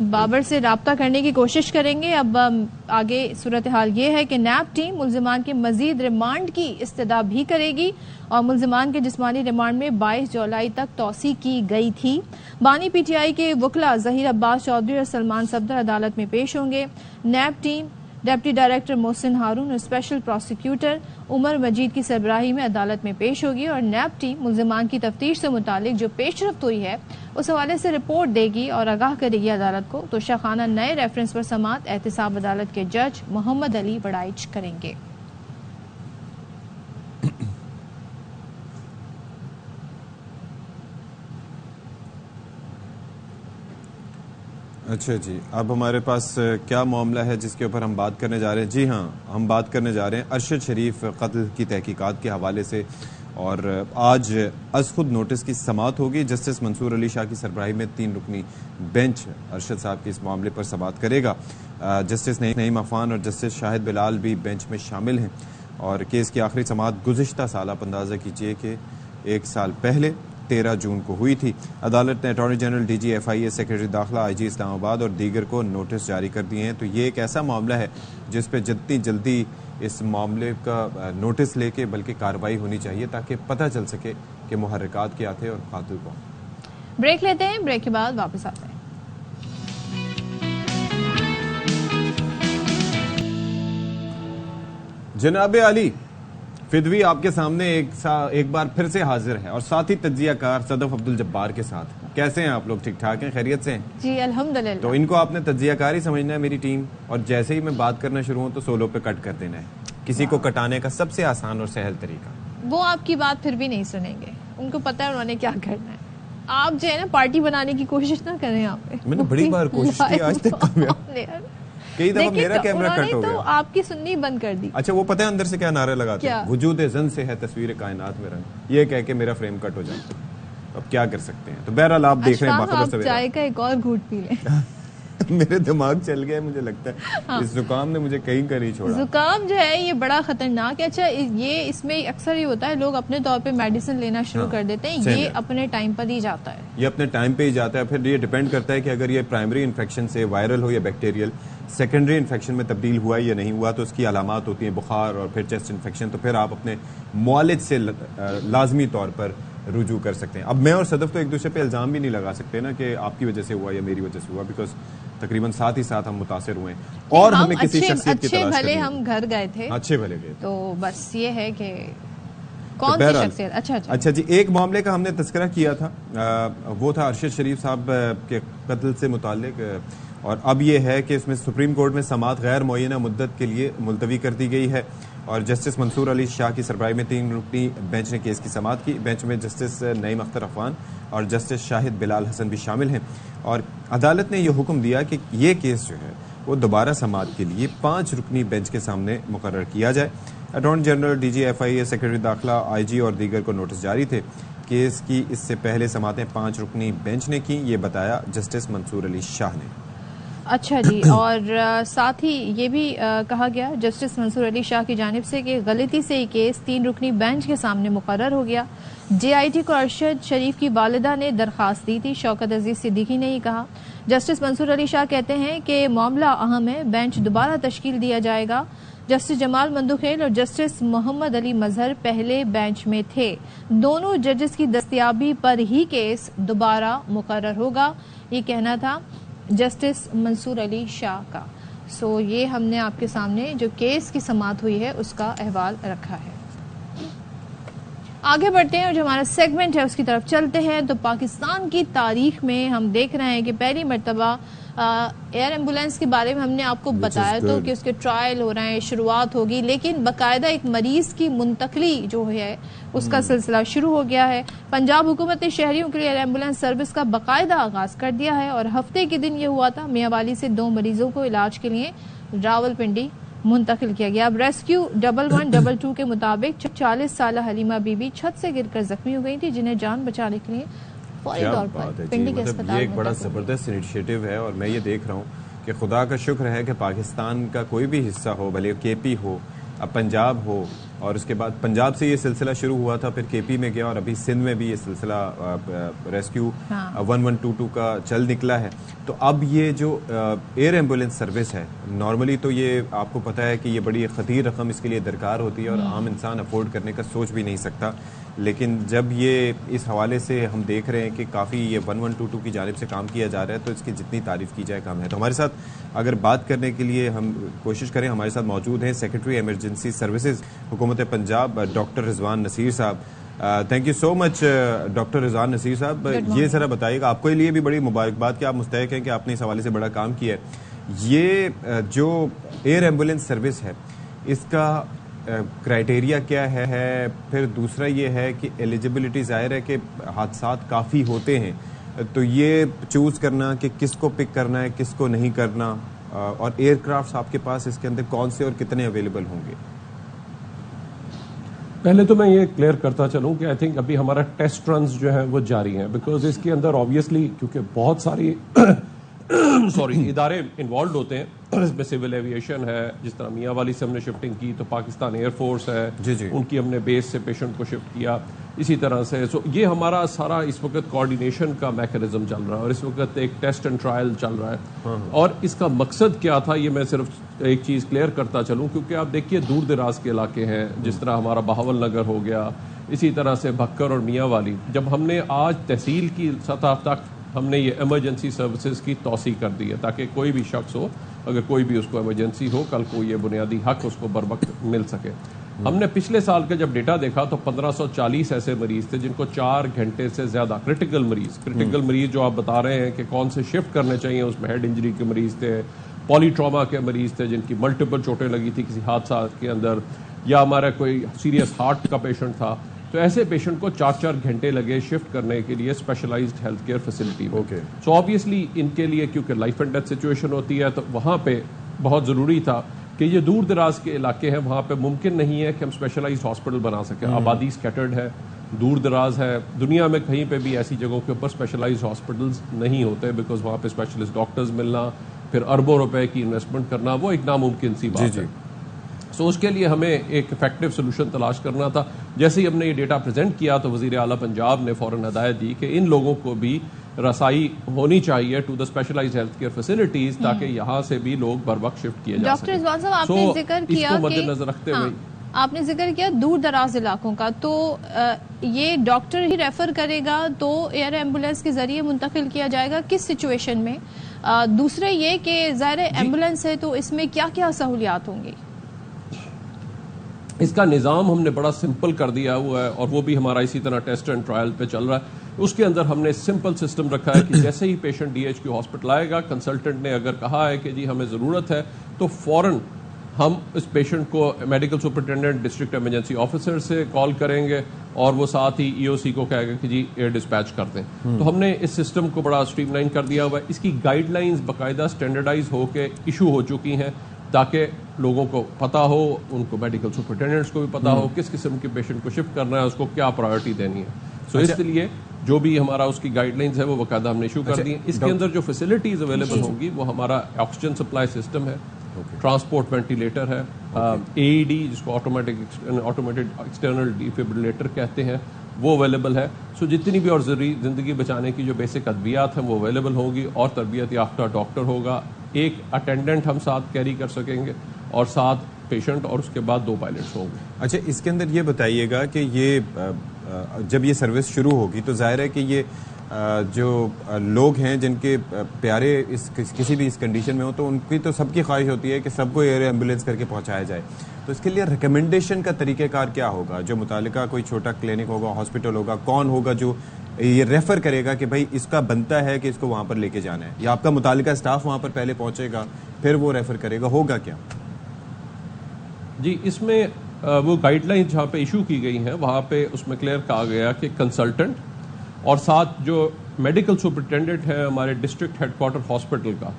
بابر سے رابطہ کرنے کی کوشش کریں گے. اب آگے صورتحال یہ ہے کہ نیب ٹیم ملزمان کے مزید ریمانڈ کی استدعا بھی کرے گی اور ملزمان کے جسمانی ریمانڈ میں 22 جولائی تک توسیع کی گئی تھی. بانی پی ٹی آئی کے وکلاء ظہیر عباس چودھری اور سلمان صفدر عدالت میں پیش ہوں گے. نیب ٹیم ڈپٹی ڈائریکٹر محسن ہارون اور اسپیشل پروسیکیوٹر عمر مجید کی سربراہی میں عدالت میں پیش ہوگی اور نیب ٹیم ملزمان کی تفتیش سے متعلق جو پیش رفت ہوئی ہے اس حوالے سے رپورٹ دے گی اور آگاہ کرے گی عدالت کو. توشہ خانہ نئے ریفرنس پر سماعت احتساب عدالت کے جج محمد علی وڑائچ کریں گے. اچھا جی، اب ہمارے پاس کیا معاملہ ہے جس کے اوپر ہم بات کرنے جا رہے ہیں؟ جی ہاں، ہم بات کرنے جا رہے ہیں ارشد شریف قتل کی تحقیقات کے حوالے سے، اور آج از خود نوٹس کی سماعت ہوگی. جسٹس منصور علی شاہ کی سربراہی میں 3 رکنی بینچ ارشد صاحب کے اس معاملے پر سماعت کرے گا. جسٹس نعیم عفان اور جسٹس شاہد بلال بھی بینچ میں شامل ہیں اور کیس کی آخری سماعت گزشتہ سال آپ اندازہ کیجئے کہ 1 سال پہلے 13 جون کو ہوئی تھی. عدالت نے attorney general D G F I A secretary داخلہ آئی جی اسلام آباد اور دیگر کو نوٹس جاری کر دیے ہیں. تو یہ ایک ایسا معاملہ ہے جس پہ جتنی جلدی اس معاملے کا نوٹس لے کے بلکہ کارروائی ہونی چاہیے تاکہ پتہ چل سکے کہ محرکات کیا تھے اور قاتل کون. بریک لیتے ہیں، بریک کے بعد واپس آتے ہیں. جناب علی فدوی آپ کے سامنے ایک بار پھر سے حاضر ہے اور ساتھی تجزیہ کار صدف عبدالجبار کے ساتھ. کیسے ہیں آپ لوگ؟ ٹھیک ٹھاک ہیں؟ خیریت سے ہیں؟ جی الحمدللہ. تو ان کو آپ نے تجزیہ کار ہی سمجھنا ہے میری ٹیم، اور جیسے ہی میں بات کرنا شروع ہوں تو سولو پہ کٹ کر دینا ہے. کسی کو کٹانے کا سب سے آسان اور سہل طریقہ. وہ آپ کی بات پھر بھی نہیں سنیں گے، ان کو پتہ ہے انہوں نے کیا کرنا ہے. آپ جو ہے نا پارٹی بنانے کی کوشش نہ کریں. آپ میں نے بڑی بار کوشش کی، آج تک کامیاب. کئی دفعہ میرا کیمرہ کٹ ہو گیا. تو آپ کی سننی بند کر دی. اچھا وہ پتہ ہے اندر سے کیا نعرے لگاتے ہیں؟ وجود زن سے ہے تصویر کائنات میں رنگ، یہ کہہ کے میرا فریم کٹ ہو جائے. اب کیا کر سکتے ہیں. تو بہرحال آپ دیکھ رہے ہیں باخبر سویرا. چائے کا ایک اور گھونٹ پی لیں. میرے دماغ چل گیا مجھے لگتا ہے. اس زکام نے مجھے کہیں کا نہیں چھوڑا. زکام جو ہے یہ بڑا خطرناک ہے. اچھا یہ اس میں اکثر یہ ہوتا ہے لوگ اپنے طور پہ میڈیسن لینا شروع کر دیتے ہیں. یہ اپنے ٹائم پر ہی جاتا ہے. یہ اپنے ٹائم پہ ہی جاتا ہے. پھر یہ ڈیپینڈ کرتا ہے کہ اگر یہ پرائمری انفیکشن سے وائرل ہو یا بیکٹیریل، سیکنڈری انفیکشن میں تبدیل ہوا یا نہیں ہوا تو اس کی علامات ہوتی ہیں بخار اور پھر چیسٹ انفیکشن. تو پھر آپ اپنے معالج سے لازمی طور پر رجوع کر سکتے ہیں. اب میں اور صدف تو ایک دوسرے پہ الزام بھی نہیں لگا سکتے نا کہ آپ کی وجہ سے ہوا یا میری وجہ سے ہوا، بیکاز تقریباً ساتھ ہی ساتھ ہم متاثر ہوئے اور ہمیں کسی شخصیت کی تلاش کرنی ہے. ہم گھر گئے تھے، اچھے بھلے گئے، تو بس یہ ہے کہ کون سی شخصیت. اچھا جی، ایک معاملے کا ہم نے تذکرہ کیا تھا، وہ تھا ارشد شریف صاحب کے قتل سے متعلق، اور اب یہ ہے کہ اس میں سپریم کورٹ میں سماعت غیر معینہ مدت کے لیے ملتوی کر دی گئی ہے اور جسٹس منصور علی شاہ کی سربراہی میں 3 رکنی بینچ نے کیس کی سماعت کی. بینچ میں جسٹس نعیم اختر عفان اور جسٹس شاہد بلال حسن بھی شامل ہیں اور عدالت نے یہ حکم دیا کہ یہ کیس جو ہے وہ دوبارہ سماعت کے لیے 5 رکنی بینچ کے سامنے مقرر کیا جائے. Attorney general D G F I A secretary داخلہ آئی جی اور دیگر کو نوٹس جاری تھے. کیس کی اس سے پہلے سماعتیں 5 رکنی بینچ نے کی، یہ بتایا جسٹس منصور علی شاہ نے. اچھا جی، اور ساتھ ہی یہ بھی کہا گیا جسٹس منصور علی شاہ کی جانب سے کہ غلطی سے یہ کیس 3 رکنی بینچ کے سامنے مقرر ہو گیا. جے آئی ٹی کو ارشد شریف کی والدہ نے درخواست دی تھی، شوکت عزیز صدیقی نے یہ کہا. جسٹس منصور علی شاہ کہتے ہیں کہ معاملہ اہم ہے، بینچ دوبارہ تشکیل دیا جائے گا. جسٹس جمال مندوخیل اور جسٹس محمد علی مظہر پہلے بینچ میں تھے. دونوں ججز کی دستیابی پر ہی کیس دوبارہ مقرر ہوگا، یہ کہنا تھا جسٹس منصور علی شاہ کا. یہ ہم نے آپ کے سامنے جو کیس کی سماعت ہوئی ہے اس کا احوال رکھا ہے. آگے بڑھتے ہیں اور جو ہمارا سیگمنٹ ہے اس کی طرف چلتے ہیں. تو پاکستان کی تاریخ میں ہم دیکھ رہے ہیں کہ پہلی مرتبہ ایئر ایمبولینس کے بارے میں ہم نے آپ کو بتایا تو کہ اس کے ٹرائل ہو رہے ہیں، شروعات ہوگی، لیکن باقاعدہ ایک مریض کی منتقلی جو ہے اس کا سلسلہ شروع ہو گیا ہے. پنجاب حکومت نے شہریوں کے لیے ایئر ایمبولینس سروس کا باقاعدہ آغاز کر دیا ہے اور ہفتے کے دن یہ ہوا تھا میاں والی سے 2 مریضوں کو علاج کے لیے راولپنڈی منتقل کیا گیا. اب ریسکیو 1122 کے مطابق 40 سالہ حلیمہ بی بی چھت سے گر کر زخمی ہو گئی تھی، جنہیں جان بچانے کے لیے فوری طور پر پنڈی کے اسپتال. یہ ایک بڑا زبردست انیشیٹو ہے اور میں یہ دیکھ رہا ہوں کہ خدا کا شکر ہے کہ پاکستان کا کوئی بھی حصہ ہو، بھلے کے پی ہو، اب پنجاب ہو اور اس کے بعد پنجاب سے یہ سلسلہ شروع ہوا تھا, پھر کے پی میں گیا, اور ابھی سندھ میں بھی یہ سلسلہ ریسکیو 1122 کا چل نکلا ہے. تو اب یہ جو ایئر ایمبولینس سروس ہے, نارملی تو یہ آپ کو پتہ ہے کہ یہ بڑی خطیر رقم اس کے لیے درکار ہوتی ہے اور عام انسان افورڈ کرنے کا سوچ بھی نہیں سکتا, لیکن جب یہ اس حوالے سے ہم دیکھ رہے ہیں کہ کافی یہ 1122 کی جانب سے کام کیا جا رہا ہے, تو اس کی جتنی تعریف کی جائے کم ہے. تو ہمارے ساتھ اگر بات کرنے کے لیے ہم کوشش کریں, ہمارے ساتھ موجود ہیں سیکرٹری ایمرجنسی سروسز حکومت Punjab doctor Rizwan Naseer sahib. Thank you so much doctor Rizwan Naseer sahib. یہ ذرا بتائیے گا, آپ کے لیے بھی بڑی مبارکباد کہ آپ مستحق ہیں کہ آپ نے اس حوالے سے بڑا کام کیا ہے. یہ جو ایئر ایمبولینس سروس ہے اس کا کرائٹیریا کیا ہے, پھر دوسرا یہ ہے کہ ایلیجبلٹی, ظاہر ہے کہ حادثات کافی ہوتے ہیں, تو یہ چوز کرنا کہ کس کو پک کرنا ہے کس کو نہیں کرنا, اور ایئر کرافٹس آپ کے پاس اس کے اندر کون سے اور کتنے اویلیبل ہوں گے؟ پہلے تو میں یہ کلیئر کرتا چلوں کہ آئی تھنک ابھی ہمارا ٹیسٹ رنز جو ہیں وہ جاری ہیں, بیکاز اس کے اندر آبویسلی کیونکہ بہت ساری ادارے انوالوڈ ہوتے ہیں, اس میں سول ایویشن ہے, جس طرح میاں والی سے ہم نے شفٹنگ کی تو پاکستان ایئر فورس ہے, ان کی ہم نے بیس سے پیشنٹ کو شفٹ کیا, اسی طرح سے یہ ہمارا سارا اس وقت کوآرڈینیشن کا میکانزم چل رہا ہے, اور اس وقت ایک ٹیسٹ اینڈ ٹرائل چل رہا ہے. اور اس کا مقصد کیا تھا یہ میں صرف ایک چیز کلیئر کرتا چلوں, کیونکہ آپ دیکھیے دور دراز کے علاقے ہیں, جس طرح ہمارا بہاول نگر ہو گیا, اسی طرح سے بھکر اور میاں والی, جب ہم نے آج تحصیل کی سطح تک ہم نے یہ ایمرجنسی سروسز کی توسیع کر دی ہے, تاکہ کوئی بھی شخص ہو, اگر کوئی بھی اس کو ایمرجنسی ہو, کل کو یہ بنیادی حق اس کو بر وقت مل سکے. ہم نے پچھلے سال کا جب ڈیٹا دیکھا تو 1540 ایسے مریض تھے جن کو 4 گھنٹے سے زیادہ کرٹیکل مریض جو آپ بتا رہے ہیں کہ کون سے شفٹ کرنے چاہیے, اس میں ہیڈ انجری کے مریض تھے, پالی ٹراما کے مریض تھے جن کی ملٹیپل چوٹیں لگی تھی کسی حادثات کے اندر, یا ہمارا کوئی سیریس ہارٹ کا پیشنٹ تھا. تو ایسے پیشنٹ کو 4 گھنٹے لگے شفٹ کرنے کے لیے اسپیشلائزڈ ہیلتھ کیئر فیسلٹی میں. سو آبویسلی ان کے لیے کیونکہ لائف اینڈ ڈیتھ سچویشن ہوتی ہے, تو وہاں پہ بہت ضروری تھا کہ یہ دور دراز کے علاقے ہیں, وہاں پہ ممکن نہیں ہے کہ ہم اسپیشلائزڈ ہاسپٹل بنا سکیں. آبادی اسکیٹرڈ ہے, دور دراز ہے, دنیا میں کہیں پہ بھی ایسی جگہوں کے اوپر اسپیشلائزڈ ہاسپٹلس نہیں ہوتے, بیکاز وہاں پہ اسپیشلسٹ ڈاکٹرز ملنا, پھر اربوں روپے کی انویسٹمنٹ کرنا, وہ ایک ناممکن سی بات ہے. سو اس کے لیے ہمیں ایک افیکٹو سولوشن تلاش کرنا تھا. جیسے ہی ہم نے یہ ڈیٹا پریزنٹ کیا تو وزیر اعلیٰ پنجاب نے فوراً ہدایت دی کہ ان لوگوں کو بھی رسائی ہونی چاہیے to the specialised health care facilities, تاکہ یہاں سے بھی لوگ بر وقت شفٹ کیے جا سکیں. ڈاکٹر رضوان صاحب, آپ نے ذکر کیا اس کو مد نظر رکھتے ہوئے آپ نے ذکر کیا دور دراز علاقوں کا, تو یہ ڈاکٹر ہی ریفر کرے گا تو ایئر ایمبولینس کے ذریعے منتقل کیا جائے گا کس سچویشن میں؟ دوسرے یہ کہ ظاہر ایمبولینس ہے تو اس میں کیا کیا سہولیات ہوں گی؟ اس کا نظام ہم نے بڑا سمپل کر دیا ہوا ہے, اور وہ بھی ہمارا اسی طرح ٹیسٹ اینڈ ٹرائل پہ چل رہا ہے. اس کے اندر ہم نے سمپل سسٹم رکھا ہے کہ جیسے ہی patient D H Q hospital آئے گا, کنسلٹنٹ نے اگر کہا ہے کہ جی ہمیں ضرورت ہے, تو فوراً ہم اس پیشنٹ کو medical superintendent district emergency officer سے کال کریں گے, اور وہ ساتھ ہی ای او سی کو کہے گا کہ جی ایئر ڈسپیچ کر دیں. تو ہم نے اس سسٹم کو بڑا اسٹریم لائن کر دیا ہوا ہے. اس کی گائیڈ لائنز باقاعدہ اسٹینڈرڈائز ہو کے ایشو ہو چکی ہیں, تاکہ لوگوں کو پتہ ہو, ان کو میڈیکل سپرنٹینڈنٹس کو بھی پتہ ہو کس قسم کے پیشنٹ کو شفٹ کرنا ہے, اس کو کیا پرائیورٹی دینی ہے. سو اس لیے جو بھی ہمارا اس کی گائیڈ لائنز ہے وہ باقاعدہ ہم نے ایشو کر دی ہیں. اس کے اندر جو فیسلٹیز اویلیبل ہوں گی وہ ہمارا آکسیجن سپلائی سسٹم ہے, ٹرانسپورٹ وینٹیلیٹر ہے, اے ای ڈی جس کو آٹومیٹڈ ایکسٹرنل ڈیفیبریلیٹر کہتے ہیں, وہ اویلیبل ہے. سو جتنی بھی اور زندگی بچانے کی جو بیسک ادویات ہیں وہ اویلیبل ہوگی, اور تربیت یافتہ ڈاکٹر ہوگا, ایک اٹینڈنٹ ہم ساتھ کیری کر سکیں گے, اور ساتھ پیشنٹ, اور اس کے بعد 2 پائلٹس ہوں گے. اچھا, اس کے اندر یہ بتائیے گا کہ یہ جب یہ سروس شروع ہوگی تو ظاہر ہے کہ یہ جو لوگ ہیں جن کے پیارے کسی بھی اس کنڈیشن میں ہوں, تو ان کی تو سب کی خواہش ہوتی ہے کہ سب کو ایئر ایمبولینس کر کے پہنچایا جائے. تو اس کے لیے ریکمنڈیشن کا طریقہ کار کیا ہوگا؟ جو متعلقہ کوئی چھوٹا کلینک ہوگا, ہاسپٹل ہوگا, کون ہوگا جو یہ ریفر کرے گا کہ بھائی اس کا بنتا ہے کہ اس کو وہاں پر لے کے جانا ہے, یا آپ کا متعلقہ اسٹاف وہاں پر پہلے پہنچے گا پھر وہ ریفر کرے گا, ہوگا کیا؟ جی, اس میں وہ گائیڈ لائن جہاں پہ ایشو کی گئی ہیں وہاں پہ اس میں کلیئر کہا گیا کہ کنسلٹنٹ اور ساتھ جو میڈیکل سپرنٹینڈنٹ ہے ہمارے ڈسٹرکٹ ہیڈ کوارٹر ہاسپٹل کا,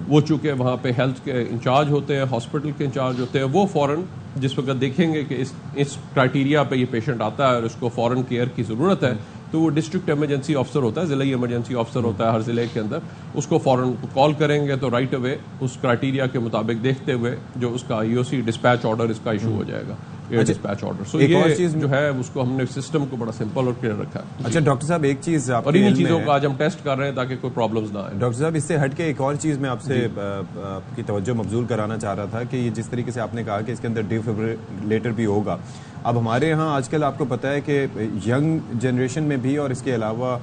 وہ چونکہ وہاں پہ ہیلتھ کے انچارج ہوتے ہیں, ہاسپٹل کے انچارج ہوتے ہیں, وہ فوراً جس وقت دیکھیں گے کہ اس کرائٹیریا پہ یہ پیشنٹ آتا ہے اور اس کو فوراً کیئر کی ضرورت ہے, تو وہ ڈسٹرکٹ ایمرجنسی آفیسر ہوتا ہے, ضلعی ایمرجنسی آفیسر ہوتا ہے ہر ضلع کے اندر, اس کو فوراً کال کریں گے تو رائٹ اوے اس کرائٹیریا کے مطابق دیکھتے ہوئے جو اس کا EOC ڈسپیچ آرڈر اس کا ایشو ہو جائے گا, ایئر ڈسپیچ آرڈر. سو یہ جو ہے اس کو ہم نے سسٹم کو بڑا سمپل اور کلیئر رکھا ہے. اچھا ڈاکٹر صاحب ایک چیز, اور انہیں چیزوں کو آج ہم ٹیسٹ کر رہے ہیں تاکہ کوئی پرابلمز نہ آئے. ڈاکٹر صاحب اس سے ہٹ کے ایک اور چیز میں آپ سے آپ کی توجہ مبذول کرانا چاہ رہا تھا کہ یہ جس طریقے سے آپ نے کہا کہ اس کے اندر ڈیفیبریلیٹر بھی ہوگا, اب ہمارے یہاں آج کل آپ کو پتہ ہے کہ ینگ جنریشن میں بھی اور اس کے علاوہ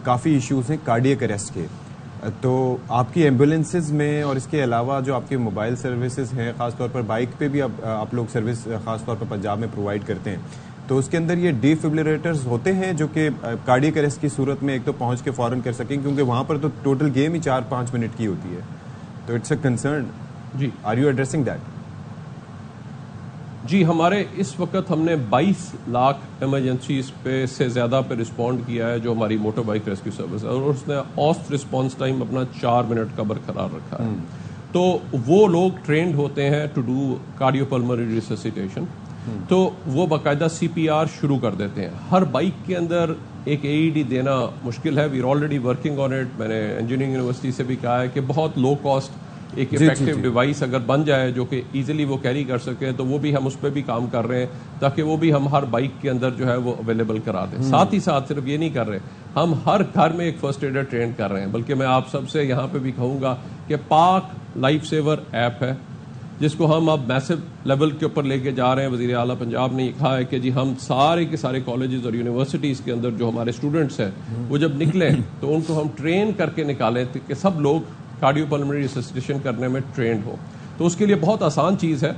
کافی ایشوز ہیں کارڈیک اریسٹ کے, تو آپ کی ایمبولینسز میں اور اس کے علاوہ جو آپ کے موبائل سروسز ہیں, خاص طور پر بائک پہ بھی آپ لوگ سروس خاص طور پر پنجاب میں پرووائڈ کرتے ہیں, تو اس کے اندر یہ ڈیفیبریلیٹرز ہوتے ہیں جو کہ کارڈیک اریسٹ کی صورت میں ایک تو پہنچ کے فوراً کر سکیں, کیونکہ وہاں پر تو ٹوٹل گیم ہی 4-5 منٹ کی ہوتی ہے, تو اٹس اے کنسرن. جی آر یو ایڈریسنگ دیٹ؟ جی ہمارے اس وقت ہم نے 22 لاکھ ایمرجنسیز پہ سے زیادہ پہ رسپونڈ کیا ہے جو ہماری موٹر بائک ریسکیو سروس ہے, اور اس نے آسٹ رسپانس ٹائم اپنا 4 منٹ کا برقرار رکھا ہے. تو وہ لوگ ٹرینڈ ہوتے ہیں ٹو ڈو کارڈیو پلمونری ریسسیٹیشن, تو وہ باقاعدہ CPR شروع کر دیتے ہیں. ہر بائک کے اندر ایک AED دینا مشکل ہے, we are already working on it. میں نے انجینئرنگ یونیورسٹی سے بھی کہا ہے کہ بہت لو کاسٹ ایک افیکٹو ڈیوائس اگر بن جائے جو کہ ایزیلی وہ کیری کر سکے, تو وہ بھی ہم اس پہ بھی کام کر رہے ہیں تاکہ وہ بھی ہم ہر بائک کے اندر جو ہے وہ اویلیبل کرا دیں. ساتھ ہی ساتھ صرف یہ نہیں کر رہے, ہم ہر گھر میں ایک فرسٹ ایڈر ٹرین کر رہے ہیں. بلکہ میں آپ سب سے یہاں پہ بھی کہوں گا کہ پاک لائف سیور ایپ ہے جس کو ہم اب میسو لیول کے اوپر لے کے جا رہے ہیں. وزیر اعلیٰ پنجاب نے یہ کہا ہے کہ جی ہم سارے کے سارے کالجز اور یونیورسٹیز کے اندر جو ہمارے اسٹوڈنٹس ہیں وہ جب نکلیں تو ان کو ہم ٹرین کر کے نکالیں کہ سب لوگ کارڈیو پلمونری ریسسیٹیشن کرنے میں ٹرینڈ ہو. تو اس کے لیے بہت آسان چیز ہے,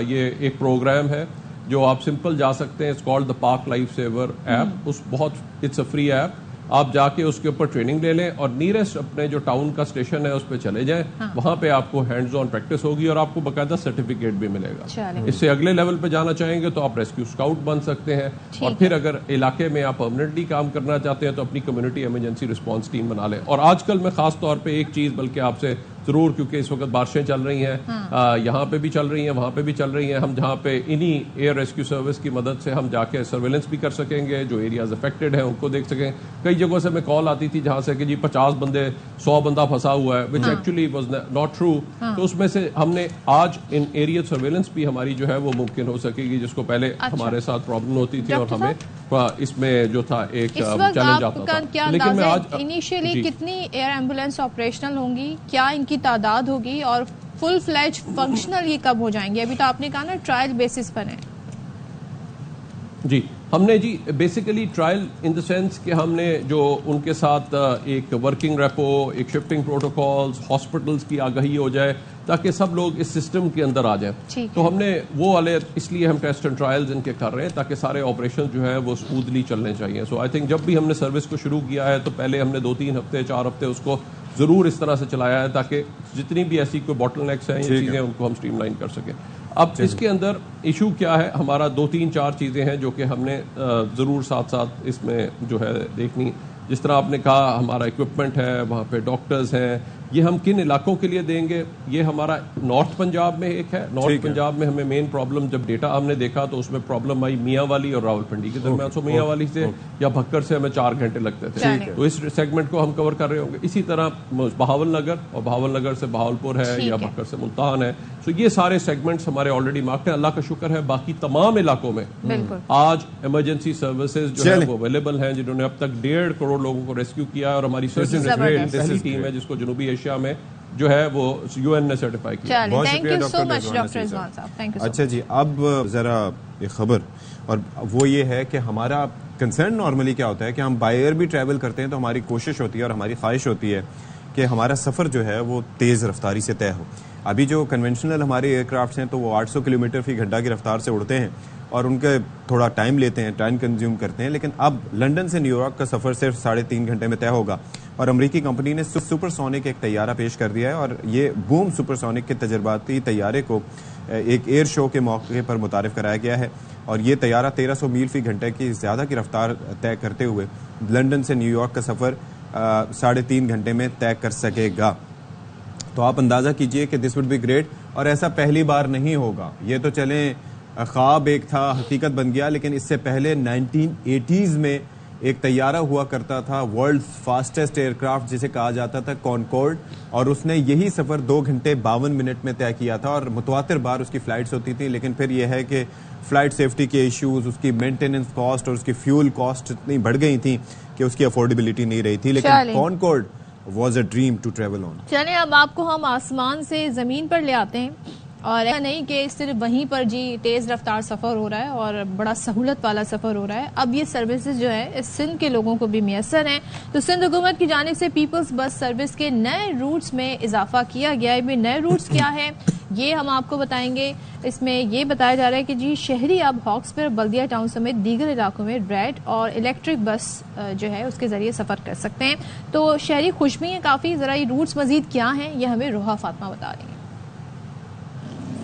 یہ ایک پروگرام ہے جو آپ سمپل جا سکتے ہیں, اٹس کالڈ دا پاک لائف سیور ایپ. اس بہت اٹس اے فری ایپ, آپ جا کے اس کے اوپر ٹریننگ لے لیں اور نیئرسٹ اپنے جو ٹاؤن کا اسٹیشن ہے اس پہ چلے جائیں. وہاں پہ آپ کو ہینڈز آن پریکٹس ہوگی اور آپ کو باقاعدہ سرٹیفکیٹ بھی ملے گا. اس سے اگلے لیول پہ جانا چاہیں گے تو آپ ریسکیو اسکاؤٹ بن سکتے ہیں, اور پھر اگر علاقے میں آپ پرماننٹلی کام کرنا چاہتے ہیں تو اپنی کمیونٹی ایمرجنسی رسپانس ٹیم بنا لیں. اور آج کل میں خاص طور پہ ایک چیز بلکہ آپ سے ضرور, کیونکہ اس وقت بارشیں چل رہی ہیں, یہاں پہ بھی چل رہی ہیں, وہاں پہ بھی چل رہی ہیں, ہم جہاں پہ انہی ایئر ریسکیو سروس کی مدد سے ہم جا کے سرویلنس بھی کر سکیں گے, جو ایریاز افیکٹڈ ہیں ان کو دیکھ سکیں. کئی جگہوں سے میں کال آتی تھی جہاں سے کہ جی 50 بندے 100 بندہ پھنسا ہوا ہے, which actually was not true. تو اس میں سے ہم نے آج ان ایریا سرویلنس بھی ہماری جو ہے وہ ممکن ہو سکے گی, جس کو پہلے ہمارے ساتھ پرابلم ہوتی تھی اور ہمیں اس میں جو تھا ایک چیلنج آتا تھا. لیکن میں آج انیشیلی کتنی ایئر ایمبولینس آپریشنل ہوں گی, کیا ان کی تعداد ہوگی, اور فل فلیج فنکشنل یہ کب ہو جائیں گے؟ ابھی تو آپ نے کہا نا ٹرائل بیسس پر ہیں. جی ہم نے جی basically trial in the sense کہ ہم نے جو ان کے ساتھ ایک ورکنگ ریپو, ایک شفٹنگ پروٹوکالز, ہاسپٹلز کی آگاہی ہو جائے تاکہ سب لوگ اس سسٹم کے اندر آ جائیں. تو ہم نے وہ والے اس لیے ہم ٹیسٹ اینڈ ٹرائلز ان کے کر رہے ہیں تاکہ سارے آپریشن جو ہے وہ اسموتھلی چلنے چاہیے. سو آئی تھنک جب بھی ہم نے سروس کو شروع کیا ہے تو پہلے ہم نے 2-3 ہفتے 4 ہفتے اس کو ضرور اس طرح سے چلایا ہے تاکہ جتنی بھی ایسی کوئی باٹل نیکس ہیں یہ چیزیں ان کو ہم اسٹریم لائن کر سکیں. اب اس کے اندر ایشو کیا ہے, ہمارا 2-3-4 چیزیں ہیں جو کہ ہم نے ضرور ساتھ ساتھ اس میں جو ہے دیکھنی. جس طرح آپ نے کہا ہمارا اکوپمنٹ ہے, وہاں پہ ڈاکٹرز ہیں, یہ ہم کن علاقوں کے لیے دیں گے. یہ ہمارا نارتھ پنجاب میں ایک ہے. نارتھ پنجاب میں ہمیں مین پرابلم جب ڈیٹا ہم نے دیکھا تو اس میں پرابلم آئی میاں والی اور راولپنڈی کے درمیان. سو میاں والی سے یا بھکر سے ہمیں 4 گھنٹے لگتے تھے, تو اس سیگمنٹ کو ہم کور کر رہے ہوں گے. اسی طرح بہاول نگر, اور بہاول نگر سے بہاولپور ہے یا بھکر سے ملتان ہے. سو یہ سارے سیگمنٹس ہمارے آلریڈی مارکڈ ہیں. اللہ کا شکر ہے باقی تمام علاقوں میں آج ایمرجنسی سروسز جو ہے وہ اویلیبل ہیں, جنہوں نے اب تک 1.5 کروڑ لوگوں کو ریسکیو کیا ہے. اور ہماری سرچ اینڈ ریسکیو پہلی ٹیم ہے جس کو جنوبی ایشیا میں جو ہے وہ UN نے سرٹیفائی کیا. بہت شکریہ ڈاکٹر رضوان صاحب. اچھا جی, اب ذرا ایک خبر, اور وہ یہ ہے کہ ہمارا کنسرن نارملی کیا ہوتا ہے کہ ہم بائی ایئر بھی ٹریول کرتے ہیں تو ہماری کوشش ہوتی ہے اور ہماری خواہش ہوتی ہے کہ ہمارا سفر جو ہے وہ تیز رفتاری سے طے ہو. ابھی جو کنونشنل ہمارے ایئر کرافٹس ہیں تو وہ 800 کلومیٹر فی گھنٹہ کی رفتار سے اڑتے ہیں اور ان کے تھوڑا ٹائم لیتے ہیں, ٹائم کنزیوم کرتے ہیں. لیکن اب لنڈن سے نیو یارک کا سفر صرف 3.5 گھنٹے میں طے ہوگا, اور امریکی کمپنی نے سپر سونک ایک طیارہ پیش کر دیا ہے. اور یہ بوم سپر سونک کے تجرباتی طیارے کو ایک ایئر شو کے موقع پر متعارف کرایا گیا ہے, اور یہ طیارہ 1300 میل فی گھنٹے کی زیادہ کی رفتار طے کرتے ہوئے لنڈن سے نیو یارک کا سفر 3.5 گھنٹے میں طے کر سکے گا. تو آپ اندازہ کیجئے کہ دس وڈ بی گریٹ, اور ایسا پہلی بار نہیں ہوگا. یہ تو چلیں خواب ایک تھا, حقیقت بن گیا, لیکن اس سے پہلے 1980s میں ایک طیارہ ہوا کرتا تھا ورلڈ فاسٹسٹ ایئر کرافٹ جسے کہا جاتا تھا کانکورڈ, اور اس نے یہی سفر 2 گھنٹے 52 منٹ میں طے کیا تھا, اور متواتر بار اس کی فلائٹس ہوتی تھیں. لیکن پھر یہ ہے کہ فلائٹ سیفٹی کے ایشوز, اس کی مینٹیننس کاسٹ اور اس کی فیول کاسٹ اتنی بڑھ گئی تھیں کہ اس کی افورڈیبلٹی نہیں رہی تھی. لیکن Concorde was a dream to travel on. چلیں اب آپ کو ہم آسمان سے زمین پر لے آتے ہیں, اور ایسا نہیں کہ صرف وہیں پر جی تیز رفتار سفر ہو رہا ہے اور بڑا سہولت والا سفر ہو رہا ہے. اب یہ سروسز جو ہے سندھ کے لوگوں کو بھی میسر ہیں. تو سندھ حکومت کی جانب سے پیپلز بس سروس کے نئے روٹس میں اضافہ کیا گیا ہے. بھی نئے روٹس کیا ہے یہ ہم آپ کو بتائیں گے. اس میں یہ بتایا جا رہا ہے کہ جی شہری اب ہاکسپیر, بلدیہ ٹاؤن سمیت دیگر علاقوں میں ریڈ اور الیکٹرک بس جو ہے اس کے ذریعے سفر کر سکتے ہیں. تو شہری خوش بھی ہیں کافی. ذرا یہ روٹس مزید کیا ہیں یہ ہمیں روحا فاطمہ بتا رہی ہیں.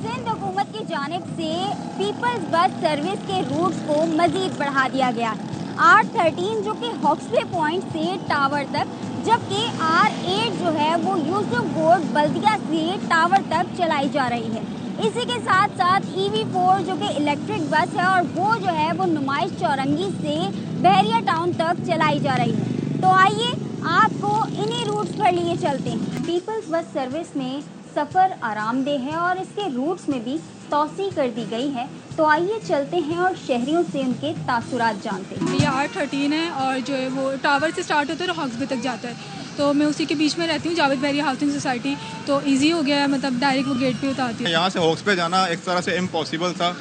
سندھ حکومت کی جانب سے پیپلز بس سروس کے روٹس کو مزید بڑھا دیا گیا ہے. R13 جو کہ ہاکسپے پوائنٹ سے ٹاور تک, جبکہ R8 جو ہے وہ یوسف گوڈ بلدیہ سے ٹاور تک چلائی جا رہی ہے. اسی کے ساتھ ساتھ EV4 جو کہ الیکٹرک بس ہے, اور وہ جو ہے وہ نمائش چورنگی سے بحریہ ٹاؤن تک چلائی جا رہی ہے. تو آئیے آپ کو انہی روٹس پر لیے چلتے ہیں. پیپلز بس سروس میں سفر آرام دہ ہے اور اس کے روٹس میں بھی توسیع کر دی گئی ہے. تو آئیے چلتے ہیں اور شہریوں سے ان کے تاثرات جانتے ہیں. یہ R13 ہے اور جو ہے وہ ٹاور سے سٹارٹ ہوتا ہے اور ہاکسبے تک جاتا ہے. تو میں اسی کے بیچ میں رہتی ہوں, جاوید بحریہ ہاؤسنگ سوسائٹی. تو ایزی ہو گیا ہے, مطلب ڈائریکٹ وہ گیٹ پہ اتارتی ہے. یہاں سے ہاکسبے جانا ایک طرح سے امپاسبل تھا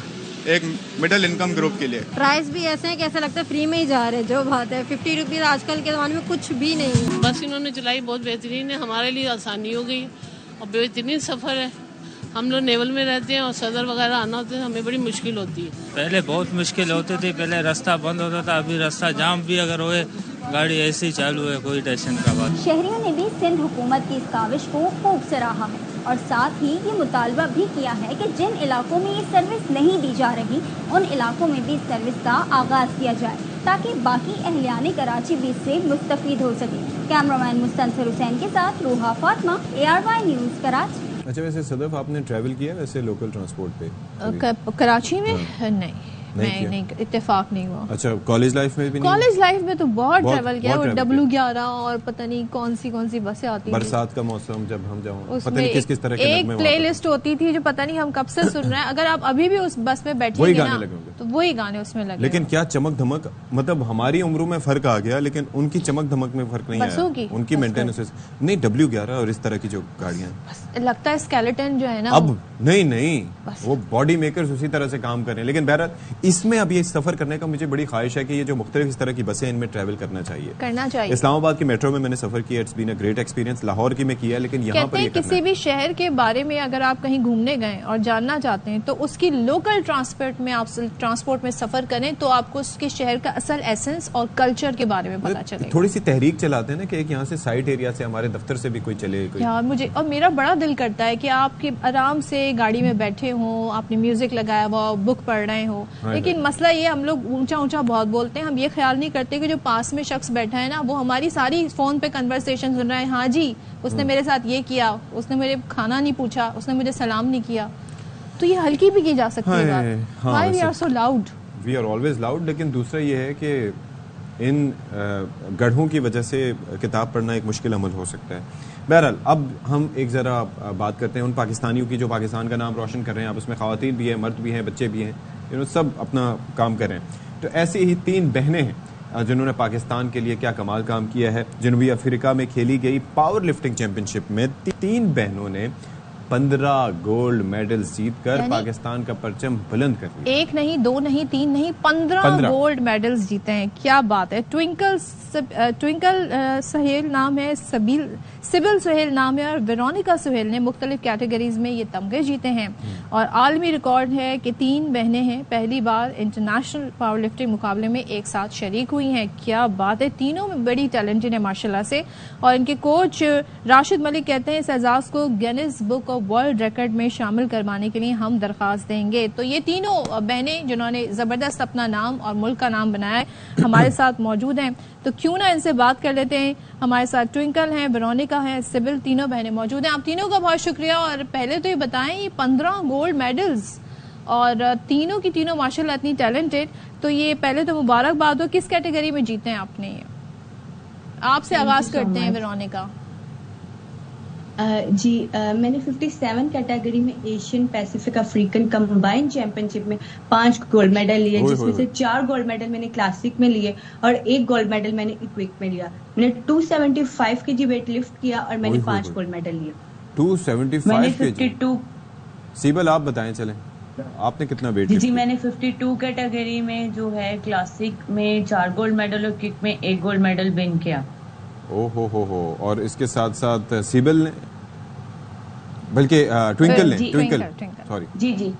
ایک مڈل انکم گروپ کے لیے. پرائز بھی ایسے ہیں کہ ایسا لگتا ہے فری میں ہی جا رہے ہیں. جو بات ہے 50 روپیز آج کل کے زمانے میں کچھ بھی نہیں. بس انہوں نے چلائی بہت بہترین ہے, ہمارے لیے آسانی ہو گئی اور بہترین سفر ہے. ہم لوگ نیول میں رہتے ہیں اور صدر وغیرہ آنا ہوتا ہے, ہمیں بڑی مشکل ہوتی ہے. پہلے بہت مشکل ہوتی تھی, پہلے راستہ بند ہوتا تھا, ابھی راستہ جام بھی اگر ہوئے گاڑی ایسے ہی چالو ہے, کوئی ٹینشن کا بات. شہریوں نے بھی سندھ حکومت کی اس کاوش کو خوب سراہا ہے اور ساتھ ہی یہ مطالبہ بھی کیا ہے کہ جن علاقوں میں یہ سروس نہیں دی جا رہی ان علاقوں میں بھی اس سروس کا آغاز کیا جائے تاکہ باقی اہلیان کراچی بھی اس سے مستفید ہو سکے. کیمرامین مستنصر حسین کے ساتھ روحا فاطمہ, ARY نیوز کراچی. اچھا ویسے صدف آپ نے ٹریول کیا ویسے لوکل ٹرانسپورٹ پہ کراچی میں؟ نہیں, اتفاق نہیں ہوا. اچھا کالج لائف میں بھی نہیں؟ کالج لائف میں تو بہت ٹریول کیا, وہ W11 اور پتہ نہیں کون سی بسیں آتی, برسات کا موسم جب ہم جاؤں پتہ نہیں کس طرح کے ایک پلے لسٹ ہوتی تھی جو پتہ نہیں ہم کب سے سن رہے ہیں. اگر آپ ابھی بھی اس بس میں بیٹھیں گے نا تو وہی گانے اس میں لگے. لیکن کیا چمک دھمک, مطلب ہماری عمروں میں فرق آ گیا لیکن ان کی چمک دھمک میں فرق نہیں آیا. ان کی مینٹیننس نہیں, W11 اور اس طرح کی جو گاڑیاں لگتا ہے اسکیلیٹن جو ہے نا, اب نہیں وہ باڈی میکرز اسی طرح سے کام کر رہے ہیں. لیکن بہرحال اس میں اب یہ سفر کرنے کا مجھے بڑی خواہش ہے کہ یہ جو مختلف اس طرح کی بسیں ان میں ٹریول کرنا چاہیے. اسلام آباد کی میٹرو میں میں نے سفر کیا, it's been a great experience. Lahore کی میں کیا, لیکن یہاں پر کسی بھی شہر کے بارے میں اگر آپ کہیں گھومنے گئے اور جاننا چاہتے ہیں تو اس کی لوکل ٹرانسپورٹ میں سفر کریں تو آپ کو اس کے شہر کا اصل ایسنس اور کلچر کے بارے میں پتا چلے. تھوڑی سی تحریک چلاتے ہیں نا کہ ایک یہاں سے سائٹ ایریا سے ہمارے دفتر سے بھی کوئی چلے. مجھے اور میرا بڑا دل کرتا ہے کہ آپ کے آرام سے گاڑی میں بیٹھے ہوں, آپ نے میوزک لگایا ہوا, بک پڑھ رہے ہوں. لیکن مسئلہ یہ ہم لوگ اونچا بہت بولتے ہیں, ہم یہ خیال نہیں کرتے کہ جو پاس میں شخص بیٹھا ہے نا وہ ہماری ساری فون پہ کنورسیشن سن رہا ہے. ہاں جی اس نے میرے ساتھ یہ کیا, اس نے میرے کھانا نہیں پوچھا, اس نے مجھے سلام نہیں کیا. تو یہ ہلکی بھی کی جا سکتی ہے بات. Why we are so loud? We are always loud. لیکن دوسرا یہ ہے کہ ان گڑھوں کی وجہ سے کتاب پڑھنا ایک مشکل عمل ہو سکتا ہے. بہرحال اب ہم ایک ذرا بات کرتے ہیں ان پاکستانیوں کی جو پاکستان کا نام روشن کر رہے ہیں. اب اس میں خواتین بھی ہیں, مرد بھی ہیں, بچے بھی ہیں, سب اپنا کام کر رہے ہیں. تو ایسی ہی 3 بہنیں ہیں جنہوں نے پاکستان کے لیے کیا کمال کام کیا ہے. جنوبی افریقہ میں کھیلی گئی پاور لفٹنگ چیمپئن شپ میں 3 بہنوں نے 15 گولڈ میڈلز جیت کر پاکستان کا پرچم بلند کر دیا. 1 نہیں 2 نہیں 3 نہیں 15 گولڈ میڈلز جیتے ہیں. کیا بات ہے. ٹوئنکل سہیل نام ہے, سبل سہیل نام ہے, اور ویرونیکا سہیل نے مختلف کیٹیگریز میں یہ تمغے جیتے ہیں. اور عالمی ریکارڈ ہے کہ 3 بہنیں ہیں پہلی بار انٹرنیشنل پاور لفٹنگ مقابلے میں ایک ساتھ شریک ہوئی ہیں. کیا بات ہے. تینوں میں بڑی ٹیلنٹڈ ہیں ماشاءاللہ سے. اور ان کے کوچ راشد ملک کہتے ہیں اس اعزاز کو Guinness book of world record میں شامل کروانے کے لیے ہم درخواست دیں گے. تو یہ تینوں بہنیں جنہوں نے زبردست اپنا نام اور ملک کا نام بنایا ہے ہمارے ساتھ موجود ہیں. تو کیوں نہ ان سے بات کر لیتے ہیں. ہمارے ساتھ ٹوئنکل ہیں, ویرونیکا ہیں, سبل, تینوں بہنیں موجود ہیں. آپ تینوں کا بہت شکریہ. اور پہلے تو یہ بتائیں یہ 15 گولڈ میڈلز اور تینوں کی تینوں ماشاءاللہ اتنی ٹیلنٹڈ. تو یہ پہلے تو مبارکباد ہو. کس کیٹیگری میں جیتے ہیں آپ نے؟ آپ سے آغاز کرتے ہیں ویرونیکا. جی میں نے 57 کیٹیگری میں Asian Pacific African combine championship میں 5 گولڈ میڈل لیے، جس میں سے 4 گولڈ میڈل میں نے کلاسک میں لیے اور 1 گولڈ میڈل میں نے ایکوک میں لیا. میں نے 275 kg ویٹ لفٹ کیا اور میں نے 5 گولڈ میڈل لیے. 275 kg. سیبل آپ بتائیں چلیں آپ نے کتنا ویٹ؟ جی میں نے 52 کیٹیگری میں جو ہے کلاسک میں 4 گولڈ میڈل اور کک میں 1 گولڈ میڈل ون کیا. او ہو. اور اس کے ساتھ ساتھ سیبل نے بلکہ ٹوئنکل نے سوری جی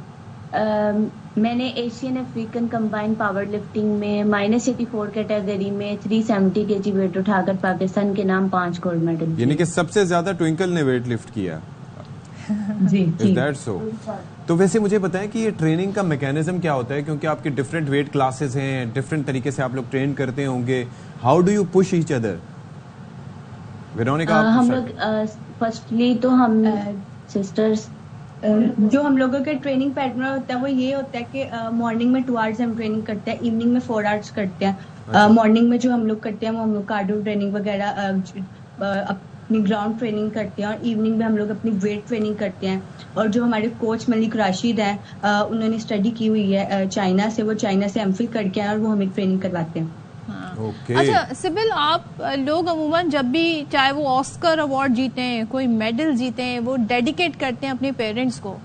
میں نے Asian African combine power lifting میں -84 کیٹیگری میں 370 kg ویٹ اٹھا کر پاکستان کے نام 5 گولڈ میڈل. یعنی کہ سب سے زیادہ ٹوئنکل نے ویٹ لفٹ کیا. جی سو تو ویسے مجھے بتائیں کہ یہ ٹریننگ کا میکینزم کیا ہوتا ہے، کیونکہ آپ کے ڈفرینٹ ویٹ کلاسز ہیں، ڈفرینٹ طریقے سے آپ لوگ ٹرین کرتے ہوں گے. How do you push each other? Veronica ہم لوگ فرسٹلی تو ہم سسٹرز جو ہم لوگوں کا ٹریننگ پیٹرن ہوتا ہے وہ یہ ہوتا ہے کہ مارننگ میں 2 hours ہم ٹریننگ کرتے ہیں، ایوننگ میں 4 hours کرتے ہیں. مارننگ میں جو ہم لوگ کرتے ہیں وہ ہم لوگ کارڈیو ٹریننگ وغیرہ اپنی گراؤنڈ ٹریننگ کرتے ہیں، اور ایوننگ میں ہم لوگ اپنی ویٹ ٹریننگ کرتے ہیں. اور جو ہمارے کوچ ملک راشد ہیں انہوں نے اسٹڈی کی ہوئی ہے چائنا سے، وہ چائنا سے ایم فل کر کے ہیں اور وہ ہمیں ٹریننگ کرواتے ہیں. اچھا سبل، آپ لوگ عموماً جب بھی چاہے وہ آسکر ایوارڈ جیتے ہیں، کوئی میڈل جیتے ہیں، وہ ڈیڈیکیٹ کرتے ہیں اپنے پیرنٹس کو.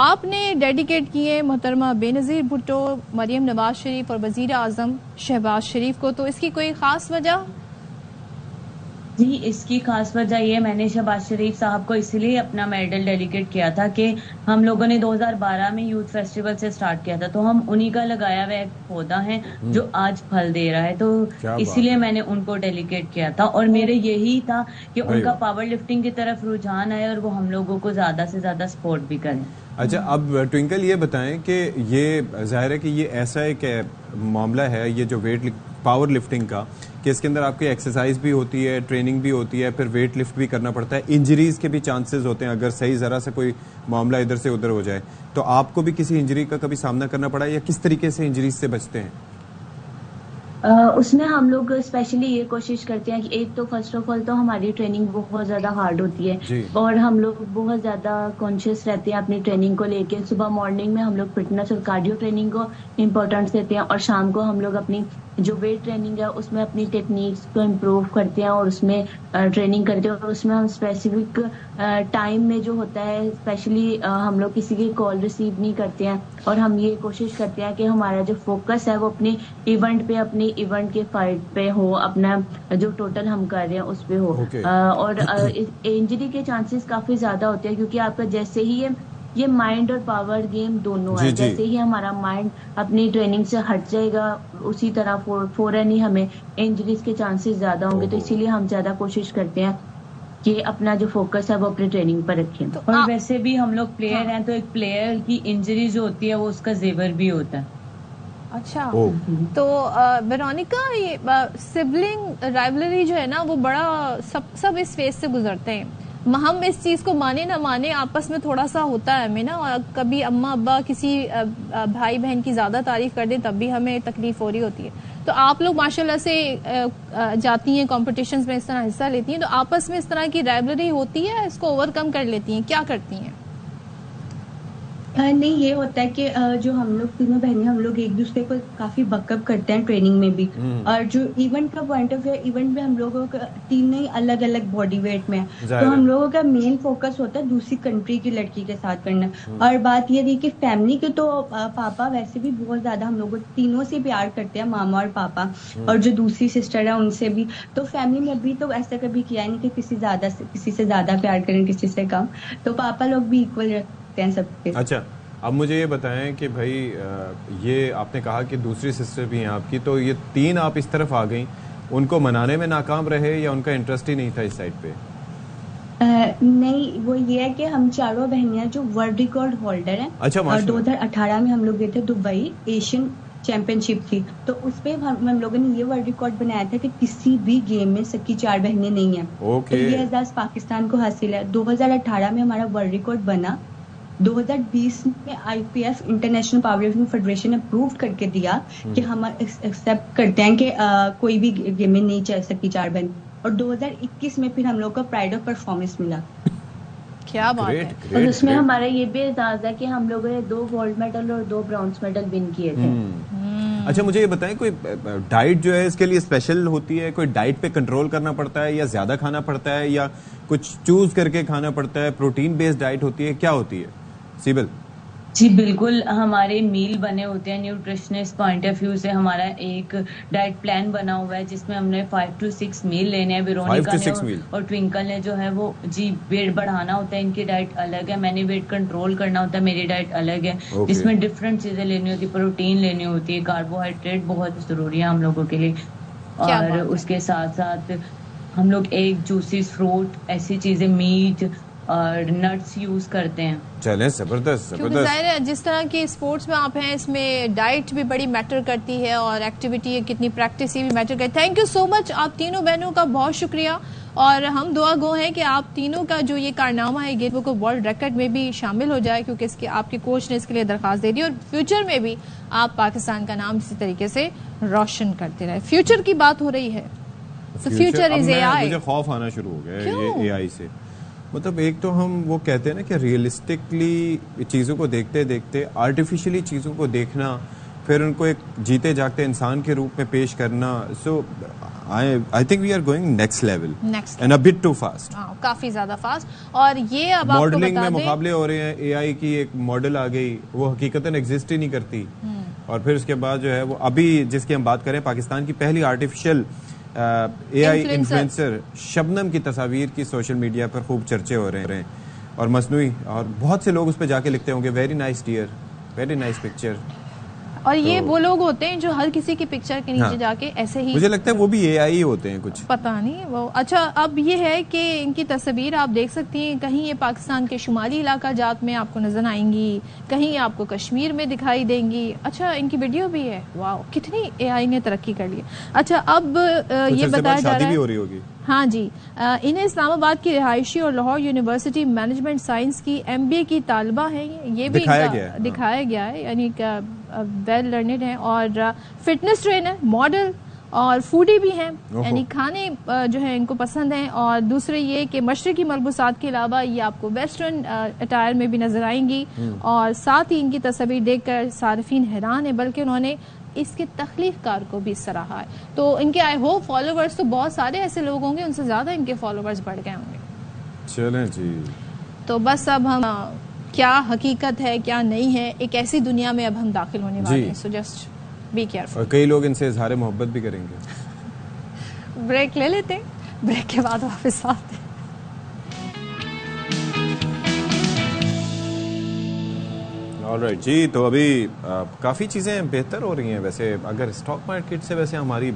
آپ نے ڈیڈیکیٹ کیے محترمہ بے نظیر بھٹو، مریم نواز شریف اور وزیر اعظم شہباز شریف کو، تو اس کی کوئی خاص وجہ؟ جی اس کی خاص وجہ یہ، میں نے شہباز شریف صاحب کو اسی لیے اپنا میڈل ڈیڈیکیٹ کیا تھا کہ ہم لوگوں نے 2012 میں یوتھ فیسٹیول سے سٹارٹ کیا تھا، تو ہم انہی کا لگایا ہوا ایک پودا ہے جو آج پھل دے رہا ہے، تو اسی لیے میں نے ان کو ڈیڈیکیٹ کیا تھا. اور میرے یہی تھا کہ ان کا پاور لفٹنگ کی طرف رجحان ہے اور وہ ہم لوگوں کو زیادہ سے زیادہ سپورٹ بھی کریں. اچھا اب ٹوئنکل یہ بتائیں کہ یہ ظاہر ہے کہ یہ ایسا ایک معاملہ ہے یہ جو ویٹ پاور لفٹنگ کا، کہ اس کے اندر آپ کی ایکسرسائز بھی ہوتی ہے، ٹریننگ بھی ہوتی ہے، پھر ویٹ لفٹ بھی کرنا پڑتا ہے، انجریز کے بھی چانسز ہوتے ہیں اگر صحیح ذرا سے کوئی معاملہ ادھر سے ادھر ہو جائے. تو آپ کو بھی کسی انجری کا کبھی سامنا کرنا پڑا ہے یا کس طریقے سے انجریز سے بچتے ہیں؟ اس میں ہم لوگ اسپیشلی یہ کوشش کرتے ہیں کہ ایک تو فرسٹ آف آل تو ہماری ٹریننگ بہت زیادہ ہارڈ ہوتی ہے اور ہم لوگ بہت زیادہ کانشیس رہتے ہیں اپنی ٹریننگ کو لے کے. صبح مارننگ میں ہم لوگ فٹنس اور کارڈیو ٹریننگ کو امپورٹنس دیتے ہیں اور شام کو ہم لوگ اپنی جو ویٹ ٹریننگ ہے اس میں اپنی ٹیکنیکس کو امپروو کرتے ہیں اور اس میں ٹریننگ کرتے ہیں. اور اس میں ہم اسپیسیفک ٹائم میں جو ہوتا ہے اسپیشلی ہم لوگ کسی کی کال ریسیو نہیں کرتے ہیں اور ہم یہ کوشش کرتے ہیں کہ ہمارا جو فوکس ہے وہ اپنے ایونٹ پہ، اپنی ایونٹ کے فائٹ پہ ہو، اپنا جو ٹوٹل ہم کر رہے ہیں اس پہ ہو. اور انجری کے چانسز کافی زیادہ ہوتے ہیں کیونکہ آپ کا جیسے ہی یہ مائنڈ اور پاور گیم دونوں ہے، جیسے ہی ہمارا مائنڈ اپنی ٹریننگ سے ہٹ جائے گا اسی طرح فوراً ہی ہمیں انجریز کے چانسز زیادہ ہوں گے. تو اسی لیے ہم زیادہ کوشش کرتے ہیں کہ اپنا جو فوکس ہے وہ اپنی ٹریننگ پر رکھیں. اور ویسے بھی ہم لوگ پلیئر ہیں تو ایک پلیئر کی انجری جو ہوتی ہے وہ اس کا زیور بھی ہوتا ہے. اچھا تو ویرونیکا، یہ سبلنگ رائیولری جو ہے نا وہ بڑا سب اس فیز سے گزرتے ہیں. ہم اس چیز کو مانے نہ مانے آپس میں تھوڑا سا ہوتا ہے ہمیں نا، اور کبھی اماں ابا کسی بھائی بہن کی زیادہ تعریف کر دیں تب بھی ہمیں تکلیف ہو رہی ہوتی ہے. تو آپ لوگ ماشاءاللہ سے جاتی ہیں کمپٹیشنز میں، اس طرح حصہ لیتی ہیں، تو آپس میں اس طرح کی رائیولری ہوتی ہے، اس کو اوور کم کر لیتی ہیں، کیا کرتی ہیں؟ نہیں، یہ ہوتا ہے کہ جو ہم لوگ تینوں بہنیں ہم لوگ ایک دوسرے کو کافی بک اپ کرتے ہیں ٹریننگ میں بھی. اور جو ایونٹ کا پوائنٹ آف ویو، ایونٹ میں ہم لوگوں کا تینوں ہی الگ الگ باڈی ویٹ میں ہے، تو ہم لوگوں کا مین فوکس ہوتا ہے دوسری کنٹری کی لڑکی کے ساتھ کرنا. اور بات یہ رہی کہ فیملی کے تو پاپا ویسے بھی بہت زیادہ ہم لوگوں تینوں سے پیار کرتے ہیں، ماما اور پاپا، اور جو دوسری سسٹر ہے ان سے بھی. تو فیملی میں ابھی تو ایسا کبھی کیا نہیں کہ کسی سے زیادہ پیار کریں، کسی سے کم. تو پاپا لوگ بھی ایکول رکھتے ہیں سب کے. اچھا اب مجھے یہ بتائیں کہ بھائی یہ آپ نے کہا کہ دوسری سسٹر بھی ہیں آپ کی، تو یہ تین آپ اس طرف آ گئیں، ان کو منانے میں ناکام رہے یا ان کا انٹرسٹ ہی نہیں تھا اس سائڈ پہ؟ نہیں، وہ یہ ہے کہ ہم چاروں بہنیاں جو ورلڈ ریکارڈ ہولڈر ہیں. اچھا، اور 2018 میں ہم لوگ گئے تھے دبئی، ایشین چیمپئن شپ تھی، تو اس پہ ہم لوگوں نے یہ ورلڈ ریکارڈ بنایا تھا کہ کسی بھی گیم میں سکی 4 بہنیں نہیں ہیں. تو یہ اعزاز پاکستان کو حاصل ہے. 2018 میں ہمارا ورلڈ ریکارڈ بنا 2020 میں IPF international power lifting federation نے اپروو کر کے دیا کہ ہم ایکسیپٹ کرتے ہیں کہ کوئی بھی گیمیں نہیں چل سکتی 4 بند, اور 2021 میں پھر ہم لوگ کو پرائڈ آف پرفارمنس ملا. کیا بات ہے. اور اس میں ہمارا یہ بھی اعزاز ہے کہ ہم لوگوں نے 2 گولڈ میڈل اور 2 برونز میڈل ون کیے تھے. اچھا مجھے یہ بتائیں, کوئی ڈائٹ جو ہے اس کے لیے اسپیشل ہوتی ہے, کوئی ڈائٹ پہ کنٹرول کرنا پڑتا ہے یا زیادہ کھانا پڑتا ہے یا کچھ چوز کر کے کھانا پڑتا ہے, پروٹین بیسڈ ڈائٹ ہوتی ہے, کیا ہوتی ہے سیبل؟ جی بالکل, ہمارے میل بنے ہوتے ہیں نیوٹریشنسٹ پوائنٹ آف ویو سے. ہمارا ایک ڈائٹ پلان بنا ہوا ہے جس میں ہم نے 5 to 6 میل لینے ہیں. ویرونیکا نے اور ٹوئنکل نے جو ہے وہ جی ویٹ بڑھانا ہوتا ہے, ان کی ڈائٹ الگ ہے. میں نے ویٹ کنٹرول کرنا ہوتا ہے, میری ڈائٹ الگ ہے جس میں ڈفرینٹ چیزیں لینی ہوتی ہے. پروٹین لینی ہوتی ہے, کاربوہائیڈریٹ بہت ضروری ہے ہم لوگوں کے لیے, اور اس کے ساتھ ساتھ ہم لوگ ایک جوسیز, فروٹ, ایسی چیزیں, میٹ اور نٹس یوز کرتے ہیں. چلیں زبردست زبردست. ظاہر ہے جس طرح کی اسپورٹس میں آپ ہیں اس میں ڈائٹ بھی بڑی میٹر کرتی ہے اور ایکٹیویٹی کتنی پریکٹس بھی میٹر کرتی ہے. تھینک یو سو مچ, آپ تینوں بہنوں کا بہت شکریہ, اور ہم دعا گو ہیں کہ آپ تینوں کا جو یہ کارنامہ ہے گیٹ بک آف ورلڈ ریکارڈ میں بھی شامل ہو جائے, کیونکہ اس کے آپ کے کوچ نے اس کے لیے درخواست دے دی, اور فیوچر میں بھی آپ پاکستان کا نام اسی طریقے سے روشن کرتے رہے. فیوچر کی بات ہو رہی ہے, فیوچر از اے آئی. مجھے خوف آنا شروع ہو گیا یہ اے آئی سے. مطلب ایک تو ہم وہ کہتے ہیں نا کہ ریئلسٹکلی چیزوں کو دیکھتے دیکھتے آرٹیفیشلی چیزوں کو دیکھنا, پھر ان کو ایک جیتے جاگتے انسان کے روپ میں پیش کرنا. So I think we are going next level and a but too fast, کافی زیادہ فاسٹ. اور یہ اب ماڈلنگ میں مقابلے ہو رہے ہیں, اے آئی کی ایک ماڈل آ گئی, وہ حقیقتاً ایگزسٹ ہی نہیں کرتی. اور پھر اس کے بعد جو ہے وہ ابھی جس کی ہم بات کریں, پاکستان کی پہلی آرٹیفیشل اے آئی انفلوئنسر شبنم کی تصاویر کی سوشل میڈیا پر خوب چرچے ہو رہے ہیں, اور مصنوعی, اور بہت سے لوگ اس پہ جا کے لکھتے ہوں گے very nice dear, very nice picture. اور یہ وہ لوگ ہوتے ہیں جو ہر کسی کی پکچر کے نیچے جا کے ایسے ہی, مجھے لگتا ہے وہ بھی اے آئی ہوتے ہیں کچھ, پتہ نہیں وہ. اچھا اب یہ ہے کہ ان کی تصویر آپ دیکھ سکتی ہیں, کہیں یہ پاکستان کے شمالی علاقہ جات میں آپ کو نظر آئیں گی, کہیں آپ کو کشمیر میں دکھائی دیں گی. اچھا ان کی ویڈیو بھی ہے, واو کتنی اے آئی نے ترقی کر لی. اچھا اب یہ بتایا جا رہا ہے, ہاں جی, انہیں اسلام آباد کی رہائشی اور لاہور یونیورسٹی مینجمنٹ سائنس کی MBA کی طالبہ ہیں, یہ بھی دکھایا گیا ہے, یعنی ویل لرنڈ ہیں, اور فٹنس ٹرینر, ماڈل اور فوڈی بھی ہیں, یعنی کھانے جو ہے ان کو پسند ہیں. اور دوسرے یہ کہ مشرقی ملبوسات کے علاوہ یہ آپ کو ویسٹرن اٹائر میں بھی نظر آئیں گی, اور ساتھ ہی ان کی تصویر دیکھ کر صارفین حیران ہیں, بلکہ انہوں نے اس کے تخلیق کار کو بھی سراہا ہے. تو ان کے آئی ہوپ فالوورز تو بہت سارے ایسے لوگ ہوں گے, ان سے زیادہ ان کے فالوورز بڑھ گئے ہوں گے. چلیں جی, تو بس اب ہم کیا حقیقت ہے کیا نہیں ہے, ایک ایسی دنیا میں اب ہم داخل ہونے والے ہیں. So just be careful. اور کئی لوگ ان سے اظہار محبت بھی کریں گے. بریک لے لیتے, بریک کے بعد واپس آتے ہیں. آلرائٹ جی, تو ابھی کافی چیزیں بہتر ہو رہی ہیں. ویسے اگر اسٹاک مارکیٹ سے ویسے ہماری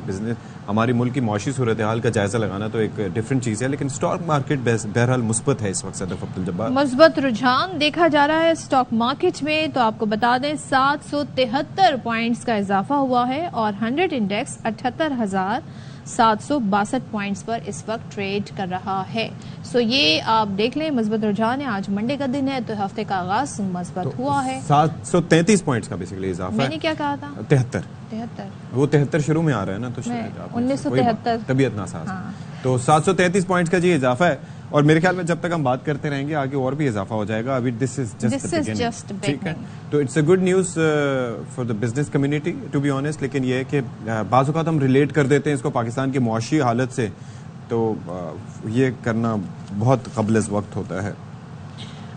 ملک کی معاشی صورتحال کا جائزہ لگانا تو ایک ڈفرینٹ چیز ہے, لیکن اسٹاک مارکیٹ بہرحال مثبت ہے اس وقت. صدف عبدالجبار, مثبت رجحان دیکھا جا رہا ہے اسٹاک مارکیٹ میں. تو آپ کو بتا دیں 773 پوائنٹس کا اضافہ ہوا ہے, اور 100 انڈیکس 78,762 پوائنٹس پر اس وقت ٹریڈ کر رہا ہے. سو یہ آپ دیکھ لیں مثبت رجحان ہے. آج منڈے کا دن ہے تو ہفتے کا آغاز مثبت ہوا ہے. 733 پوائنٹس کا بیسیکلی اضافہ ہے. میں نے کیا کہا تھا, 73. وہ 73 شروع میں آ رہا ہے نا, تو 1973 طبیعت ناساز, تو 733 پوائنٹس کا جی اضافہ ہے. اور میرے خیال میں جب تک ہم بات کرتے رہیں گے آگے اور بھی اضافہ ہو جائے گا. ابھی دس از جسٹ ٹھیک ہے. تو it's a good news for the business community to be honest. لیکن یہ ہے کہ بعض اوقات ہم ریلیٹ کر دیتے ہیں اس کو پاکستان کی معاشی حالت سے, تو یہ کرنا بہت قبل از وقت ہوتا ہے.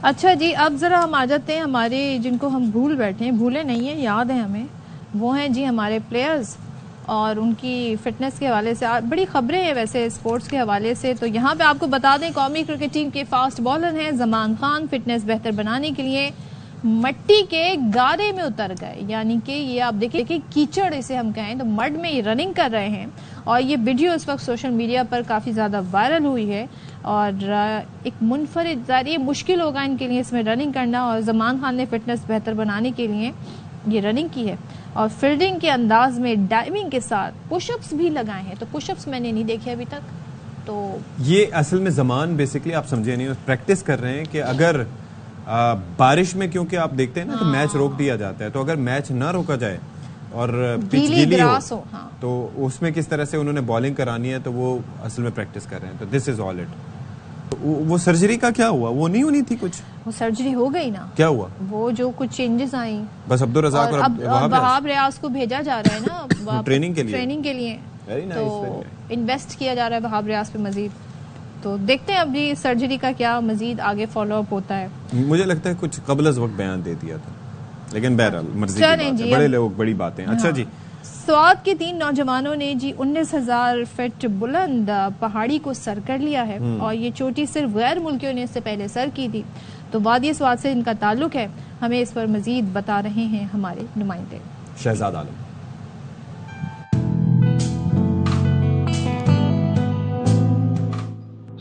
اچھا جی, اب ذرا ہم آ جاتے ہیں ہمارے جن کو ہم بھول بیٹھے ہیں, بھولے نہیں ہیں, یاد ہیں ہمیں, وہ ہیں جی ہمارے پلیئرز اور ان کی فٹنس کے حوالے سے بڑی خبریں ہیں ویسے اسپورٹس کے حوالے سے. تو یہاں پہ آپ کو بتا دیں قومی کرکٹ ٹیم کے فاسٹ بالر ہیں زمان خان, فٹنس بہتر بنانے کے لیے مٹی کے گارے میں اتر گئے. یعنی کہ یہ آپ دیکھیں کہ کیچڑ اسے ہم کہیں تو مڈ میں یہ رننگ کر رہے ہیں, اور یہ ویڈیو اس وقت سوشل میڈیا پر کافی زیادہ وائرل ہوئی ہے. اور ایک منفرد ظاہر یہ مشکل ہوگا ان کے لیے اس میں رننگ کرنا, اور زمان خان نے فٹنس بہتر بنانے کے لیے یہ رننگ کی ہے, اور فیلڈنگ کے انداز میں ڈائیونگ کے ساتھ پش اپس بھی لگائے ہیں. تو پش اپس میں نے نہیں دیکھے ابھی تک. تو یہ اصل میں زمان بیسکلی آپ سمجھے نہیں, پریکٹس کر رہے ہیں کہ اگر بارش میں کیونکہ آپ دیکھتے ہیں نا کہ میچ روک دیا جاتا ہے، تو اگر میچ نہ روکا جائے اور پچ گیلی ہو تو اس میں کس طرح سے انہوں نے بالنگ کرانی ہے، تو وہ اصل میں پریکٹس کر رہے ہیں. تو دس از آل اٹ. وہ سرجری کا کیا ہوا؟ وہ نہیں ہونی تھی کچھ؟ وہ سرجری ہو گئی نا. کیا ہوا؟ وہ جو کچھ چینجز آئیں، بس عبدالرزاق اور وہاب ریاض کو بھیجا جا رہا ہے نا ٹریننگ کے لیے. تو انویسٹ کیا جا رہا ہے وہاب ریاض پہ مزید. تو دیکھتے ہیں ابھی سرجری کا کیا مزید آگے فالو اپ ہوتا ہے. مجھے لگتا ہے کچھ قبل از وقت بیان دے دیا تھا، لیکن بہرحال مرضی کی بات ہے، بڑے لوگ بڑی باتیں. اچھا جی، سوات کے 3 نوجوانوں نے 19,000 فٹ بلند پہاڑی کو سر کر لیا ہے، اور یہ چوٹی صرف غیر ملکیوں نے اس سے پہلے سر کی تھی. تو وادی سوات سے ان کا تعلق ہے. ہمیں اس پر مزید بتا رہے ہیں ہمارے نمائندے شہزاد عالم.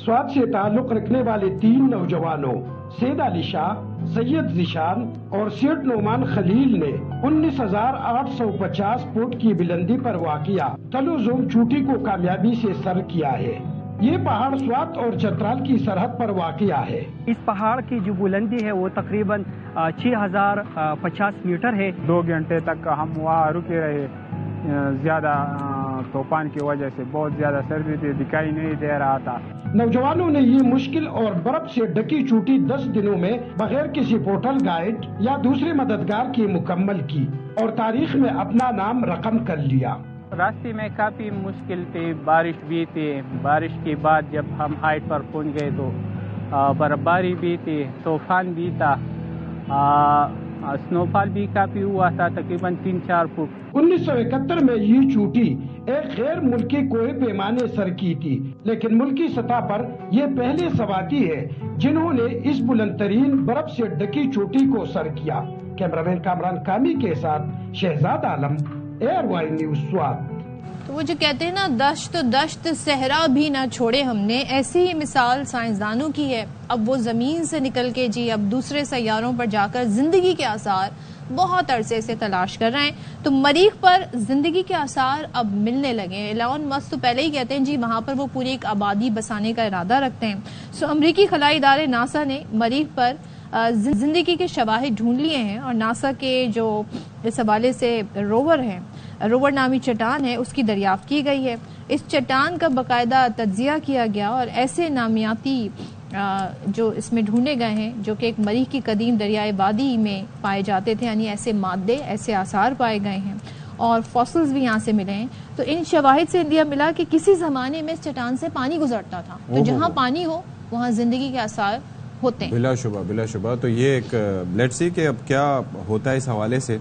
سوات سے تعلق رکھنے والے 3 نوجوانوں سید علی شاہ، سید ذیشان اور سیٹ نعمان خلیل نے 19,850 فٹ کی بلندی پر واقع تلوزوم چوٹی کو کامیابی سے سر کیا ہے. یہ پہاڑ سوات اور چترال کی سرحد پر واقع ہے. اس پہاڑ کی جو بلندی ہے وہ تقریباً 6,050 میٹر ہے. 2 گھنٹے تک ہم وہاں رکے رہے. زیادہ طوفان کی وجہ سے بہت زیادہ سردی تھی، دکھائی نہیں دے رہا تھا. نوجوانوں نے یہ مشکل اور برف سے ڈکی چوٹی 10 دنوں میں بغیر کسی پورٹل گائیڈ یا دوسرے مددگار کی مکمل کی اور تاریخ میں اپنا نام رقم کر لیا. راستے میں کافی مشکل تھی، بارش بھی تھی. بارش کے بعد جب ہم ہائٹ پر پہنچ گئے تو برف باری بھی تھی، طوفان بھی تھا، سنو فال بھی کافی ہوا تھا، تقریباً 3-4 فٹ. 1971 میں یہ چوٹی ایک غیر ملکی کوہ پیمانے سر کی تھی، لیکن ملکی سطح پر یہ پہلے سواتی ہے جنہوں نے اس بلند ترین برف سے ڈکی چوٹی کو سر کیا. کیمرامین کامران کامی کے ساتھ شہزاد عالم، ایئر وائی نیوز سوات. تو وہ جو کہتے ہیں نا دشت صحرا بھی نہ چھوڑے ہم نے، ایسی ہی مثال سائنسدانوں کی ہے. اب وہ زمین سے نکل کے اب دوسرے سیاروں پر جا کر زندگی کے آثار بہت عرصے سے تلاش کر رہے ہیں. تو مریخ پر زندگی کے آثار اب ملنے لگے ہیں. ایلون مسک تو پہلے ہی کہتے ہیں وہاں پر وہ پوری ایک آبادی بسانے کا ارادہ رکھتے ہیں. امریکی خلائی ادارے ناسا نے مریخ پر زندگی کے شواہد ڈھونڈ لیے ہیں، اور ناسا کے جو اس حوالے سے روور نامی چٹان ہے اس کی دریافت کی گئی ہے. اس چٹان کا باقاعدہ تجزیہ کیا گیا اور ایسے نامیاتی جو اس میں ڈھونڈے گئے ہیں جو کہ ایک مریخ کی قدیم دریائے وادی میں پائے جاتے تھے، یعنی ایسے مادے، ایسے آثار پائے گئے ہیں، اور فاسلز بھی یہاں سے ملے ہیں. تو ان شواہد سے اندیا ملا کہ کسی زمانے میں اس چٹان سے پانی گزرتا تھا، تو جہاں پانی ہو وہاں زندگی کے آثار ہوتے ہیں. بلا شبہ. تو یہ ایک لیٹس سی کہ اب کیا ہوتا ہے اس حوالے سے،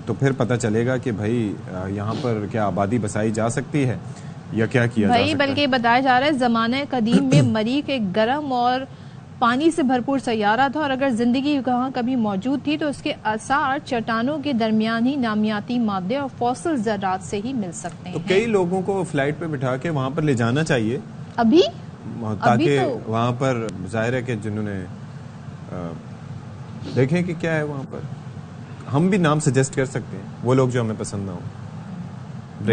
تو پھر پتہ چلے گا کہ بھائی یہاں پر کیا آبادی بسائی جا سکتی ہے یا کیا کیا جا سکتا ہے. بلکہ بتایا جا رہا ہے زمانہ قدیم میں مریخ ایک گرم اور پانی سے بھرپور سیارہ تھا، اور اگر زندگی وہاں کبھی موجود تھی تو اس کے آثار چٹانوں کے درمیان ہی نامیاتی مادے اور فوسل ذرات سے ہی مل سکتے ہیں. تو کئی لوگوں کو فلائٹ پہ بٹھا کے وہاں پر لے جانا چاہیے ابھی، تاکہ وہاں پر ظاہر ہے کہ جنہوں نے دیکھیں کہ کیا ہے وہاں پر. ہم بھی نام سجیسٹ کر سکتے ہیں، وہ لوگ جو ہمیں پسند نہ ہوں.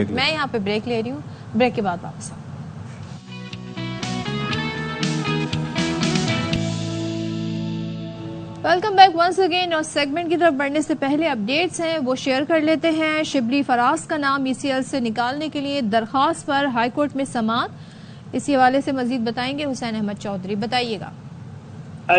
میں یہاں پہ بریک لے رہی ہوں، بریک کے بعد واپس آؤں. Welcome back once again. اور سیگمنٹ کی طرف بڑھنے سے پہلے اپڈیٹس ہیں وہ شیئر کر لیتے ہیں. شبلی فراز کا نام ECL سے نکالنے کے لیے درخواست پر ہائی کورٹ میں سماعت. اسی حوالے سے مزید بتائیں گے حسین احمد چودھری. بتائیے گا.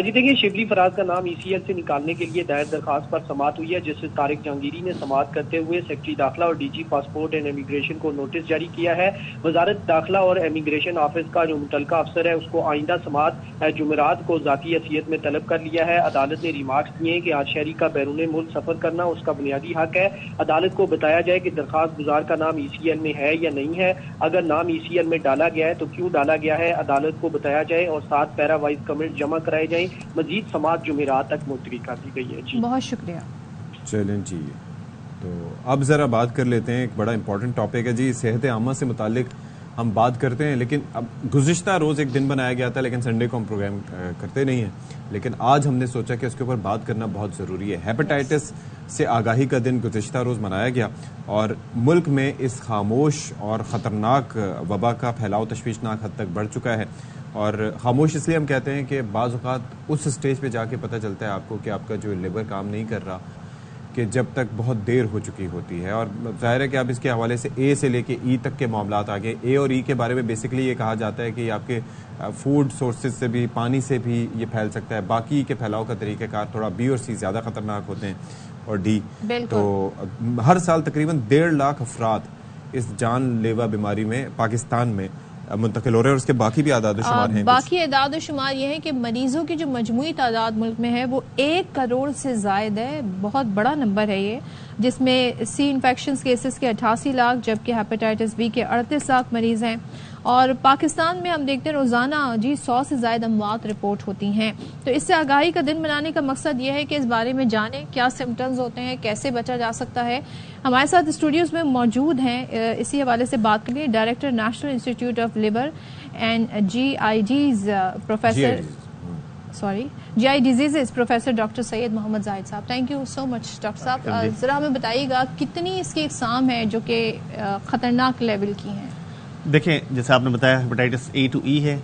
جی دیکھیے، شبلی فراز کا نام ECL سے نکالنے کے لیے دائر درخواست پر سماعت ہوئی ہے، جس سے طارق جہانگیری نے سماعت کرتے ہوئے سیکرٹری داخلہ اور DG پاسپورٹ اینڈ امیگریشن کو نوٹس جاری کیا ہے. وزارت داخلہ اور امیگریشن آفس کا جو متعلقہ افسر ہے اس کو آئندہ سماعت جمعرات کو ذاتی حیثیت میں طلب کر لیا ہے. عدالت نے ریمارکس دیے ہیں کہ آج شہری کا بیرون ملک سفر کرنا اس کا بنیادی حق ہے. عدالت کو بتایا جائے کہ درخواست گزار کا نام ECL میں ہے یا نہیں ہے. اگر نام ECL میں ڈالا گیا ہے تو کیوں ڈالا گیا ہے، عدالت کو بتایا جائے اور 7 پیرا وائز کمنٹ جمع کرائے جائیں. مزید سماعت جمعرات تک ملتوی کر دی گئی ہے. جی بہت شکریہ. چلیں جی، تو اب ذرا بات کر لیتے ہیں. ایک بڑا امپورٹنٹ ٹاپک ہے جی، صحت عامہ سے متعلق ہم بات کرتے ہیں، لیکن اب گزشتہ روز ایک دن بنایا گیا تھا لیکن سنڈے کو ہم پروگرام کرتے نہیں ہیں، لیکن آج ہم نے سوچا کہ اس کے اوپر بات کرنا بہت ضروری ہے. ہیپاٹائٹس سے آگاہی کا دن گزشتہ روز منایا گیا، اور ملک میں اس خاموش اور خطرناک وبا کا پھیلاؤ تشویشناک حد تک بڑھ چکا ہے. اور خاموش اس لیے ہم کہتے ہیں کہ بعض اوقات اس سٹیج پہ جا کے پتہ چلتا ہے آپ کو کہ آپ کا جو لیور کام نہیں کر رہا، کہ جب تک بہت دیر ہو چکی ہوتی ہے. اور ظاہر ہے کہ آپ اس کے حوالے سے اے سے لے کے ای تک کے معاملات آگے. اے اور ای کے بارے میں بیسکلی یہ کہا جاتا ہے کہ یہ آپ کے فوڈ سورسز سے بھی، پانی سے بھی یہ پھیل سکتا ہے. باقی کے پھیلاؤ کا طریقہ کار تھوڑا بی اور سی زیادہ خطرناک ہوتے ہیں، اور ڈی. تو ہر سال تقریباً 1.5 لاکھ افراد اس جان لیوا بیماری میں پاکستان میں منتقل ہو رہے ہیں، اور اس کے باقی بھی اعداد و شمار ہیں. باقی اعداد و شمار یہ ہے کہ مریضوں کی جو مجموعی تعداد ملک میں ہے وہ 1 کروڑ سے زائد ہے. بہت بڑا نمبر ہے یہ، جس میں سی انفیکشنز کیسز کے 88 لاکھ جبکہ ہیپاٹائٹس بی کے 38 لاکھ مریض ہیں. اور پاکستان میں ہم دیکھتے ہیں روزانہ 100 سے زائد اموات رپورٹ ہوتی ہیں. تو اس سے آگاہی کا دن منانے کا مقصد یہ ہے کہ اس بارے میں جانیں کیا سمٹمز ہوتے ہیں، کیسے بچا جا سکتا ہے. ہمارے ساتھ اسٹوڈیوز میں موجود ہیں اسی حوالے سے بات کے لیے director national institute of liver and G I diseases professor doctor Syed Muhammad Zahid صاحب. Thank you so much doctor صاحب. ذرا ہمیں بتائیے گا کتنی اس کی اقسام ہیں جو کہ خطرناک لیول کی ہیں؟ دیکھیں، جیسے آپ نے بتایا ہیپاٹائٹس اے ٹو ای ہے.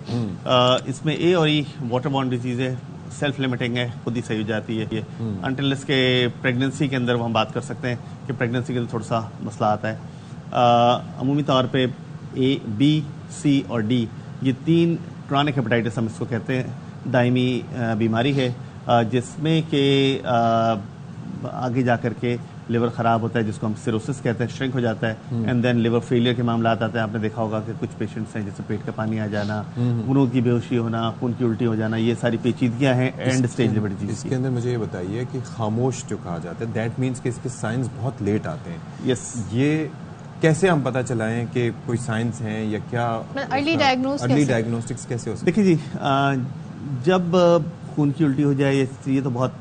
اس میں اے اور ای واٹر بورن ڈیزیز ہے، سیلف لمیٹنگ ہے، خود ہی صحیح ہو جاتی ہے. انٹل اس کے پریگننسی کے اندر ہم بات کر سکتے ہیں کہ پریگننسی کے اندر تھوڑا سا مسئلہ آتا ہے. عمومی طور پہ اے، بی، سی اور ڈی یہ 3 کرونک ہیپاٹائٹس ہم اس کو کہتے ہیں، دائمی بیماری ہے جس میں کہ آگے جا کر کے لیور خراب ہوتا ہے، جس کو ہم سیروسس کہتے ہیں، شرنک ہو جاتا ہے. اینڈ دین لیور فیلئر کے معاملات آتے ہیں. آپ نے دیکھا ہوگا کہ کچھ پیشنٹس ہیں جیسے پیٹ کا پانی آ جانا، خونوں کی بے ہوشی ہونا، خون کی الٹی ہو جانا، یہ ساری پیچیدگیاں ہیں اینڈ اسٹیج لیور ڈیزیز. اس کے اندر مجھے یہ بتائیے کہ خاموش جو کہا جاتا ہے، دیٹ مینس کہ اس کے سائنس بہت لیٹ آتے ہیں. یس. یہ کیسے ہم پتہ چلائیں کہ کوئی سائنس ہیں یا کیا ارلی ڈائگنوسٹکس کیسے ہو سکتے؟ دیکھیں جی، جب خون کی الٹی ہو جائے یہ تو بہت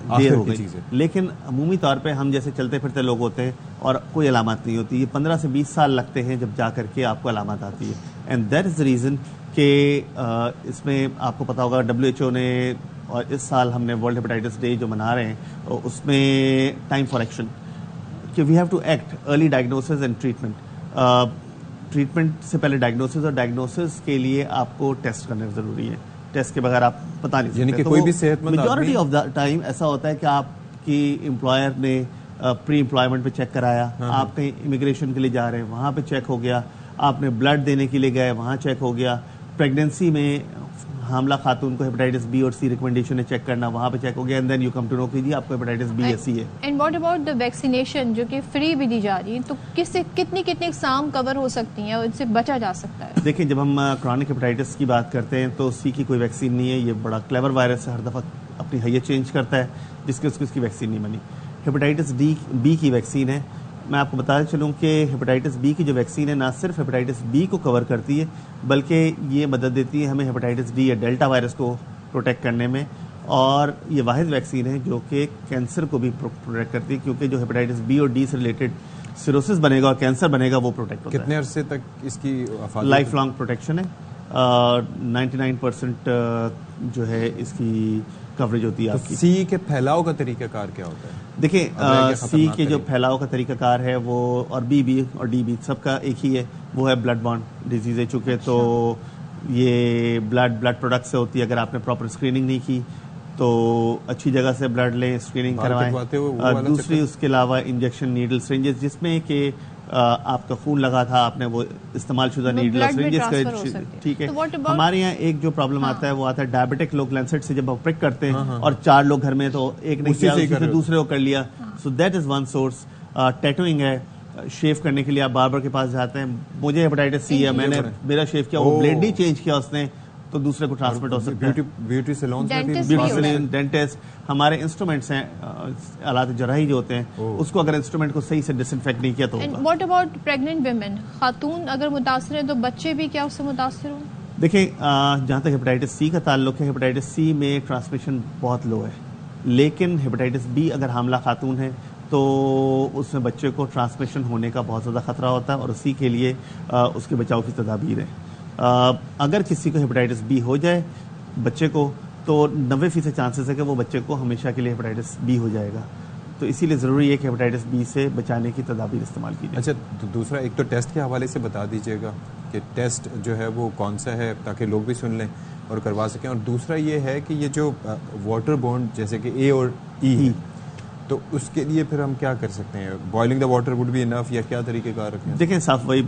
دیر ہو گئی، لیکن عمومی طور پہ ہم جیسے چلتے پھرتے لوگ ہوتے ہیں اور کوئی علامات نہیں ہوتی. یہ 15 سے 20 سال لگتے ہیں جب جا کر کے آپ کو علامات آتی ہے. And that is the reason کہ اس میں آپ کو پتا ہوگا WHO نے، اور اس سال ہم نے ورلڈ ہیپاٹائٹس ڈے جو منا رہے ہیں اس میں ٹائم فار ایکشن کہ we have to act early diagnosis and treatment. Treatment سے پہلے ڈائگنوسس، اور ڈائگنوسس کے لیے آپ کو ٹیسٹ کرنا ضروری ہے. ٹیسٹ کے بغیر آپ پتا نہیں سکتے. یعنی کہ کوئی بھی صحت مند میجورٹی آف دا ٹائم ایسا ہوتا ہے کہ آپ کی امپلائر نے پری امپلائمنٹ پہ چیک کرایا، آپ کہیں امیگریشن کے لیے جا رہے ہیں وہاں پہ چیک ہو گیا، آپ نے بلڈ دینے کے لیے گئے وہاں چیک ہو گیا، پریگننسی میں حاملہ خاتون کو ہیپاٹائٹس بی اور سی ریکمنڈیشن ہے چیک کرنا، وہاں پہ چیک ہو گیا. And then you come to know کہ جی آپ کو ہیپاٹائٹس بی یا سی ہے. And what about the vaccination جو کہ فری بھی دی جا رہی ہے، تو کتنی اقسام کور ہو سکتی ہیں اور ان سے بچا جا سکتا ہے؟ دیکھیں، جب ہم کرونک ہیپاٹائٹس کی بات کرتے ہیں تو سی کی کوئی ویکسین نہیں ہے. یہ بڑا کلیور وائرس ہے، ہر دفعہ اپنی حیت چینج کرتا ہے، جس کی اس کی ویکسین نہیں بنی. ہیپاٹائٹس بی کی ویکسین ہے. میں آپ کو بتانا چلوں کہ ہیپاٹائٹس بی کی جو ویکسین ہے نہ صرف ہیپاٹائٹس بی کو کور کرتی ہے بلکہ یہ مدد دیتی ہے ہمیں ہیپاٹائٹس ڈی یا ڈیلٹا وائرس کو پروٹیکٹ کرنے میں. اور یہ واحد ویکسین ہے جو کہ کینسر کو بھی پروٹیکٹ کرتی ہے، کیونکہ جو ہیپاٹائٹس بی اور ڈی سے ریلیٹڈ سیروسس بنے گا اور کینسر بنے گا وہ پروٹیکٹ ہوتا ہے. کتنے عرصے تک اس کی لائف لانگ پروٹیکشن ہے. 99% جو ہے اس کی کوریج ہوتی ہے آپ کی. سی کے پھیلاؤ کا طریقہ کار کیا ہوتا ہے؟ دیکھیں، سی کے جو پھیلاؤ کا طریقہ کار ہے وہ، اور بی اور ڈی سب کا ایک ہی ہے، وہ ہے بلڈ بورن ڈیزیز ہے. چونکہ تو یہ بلڈ پروڈکٹ سے ہوتی ہے. اگر آپ نے پراپر اسکریننگ نہیں کی تو اچھی جگہ سے بلڈ لیں، اسکریننگ کروائیں. دوسری اس کے علاوہ انجیکشن نیڈل سرنجز، جس میں کہ آپ کا خون لگا تھا، آپ نے وہ استعمال شدہ نیڈل سرنجز کا، ٹھیک ہے. ہمارے یہاں ایک جو پرابلم آتا ہے وہ آتا ہے ڈائبٹک لوگ لینسٹ سے جب پرک کرتے ہیں اور 4 لوگ گھر میں تو ایک نے کیا دوسرے کو کر لیا. So that is one source. Tattooing ہے، شیو کرنے کے لیے آپ باربر کے پاس جاتے ہیں. مجھے ہیپاٹائٹس سی ہے، میں نے میرا شیو کیا، وہ بلیڈ نہیں چینج کیا اس نے، تو دوسرے کو ٹرانسمٹ ہو سکتا ہے. بیوٹی سیلون، ڈینٹسٹ، ہمارے انسٹرومنٹس ہیں، آلات جراحی جو ہوتے ہیں، اس کو اگر انسٹرومنٹ کو صحیح سے ڈس انفیکٹ نہیں کیا تو ہوگا. واٹ اباؤٹ پریگننٹ ویمن، خاتون اگر متاثر ہیں تو بچے بھی کیا اس سے متاثر ہوں؟ دیکھیں، جہاں تک ہیپاٹائٹس سی کا تعلق ہے، ہیپاٹائٹس سی میں ٹرانسمیشن بہت لو ہے، لیکن ہیپاٹائٹس بی اگر حاملہ خاتون ہے تو اس میں بچے کو ٹرانسمیشن ہونے کا بہت زیادہ خطرہ ہوتا ہے، اور اسی کے لیے اس کے بچاؤ کی تدابیر ہیں. اگر کسی کو ہیپاٹائٹس بی ہو جائے بچے کو، تو 90% چانسز ہے کہ وہ بچے کو ہمیشہ کے لیے ہیپاٹائٹس بی ہو جائے گا. تو اسی لیے ضروری ہے کہ ہیپاٹائٹس بی سے بچانے کی تدابیر استعمال کی جائے. اچھا دوسرا ایک تو ٹیسٹ کے حوالے سے بتا دیجیے گا کہ ٹیسٹ جو ہے وہ کون سا ہے تاکہ لوگ بھی سن لیں اور کروا سکیں. اور دوسرا یہ ہے کہ یہ جو واٹر بورن جیسے کہ اے اور ای تو اس کے لیے پھر ہم کیا کر سکتے ہیں؟ Boiling the water would be enough یا کیا طریقہ کار رکھیں؟ دیکھیں صاف وہی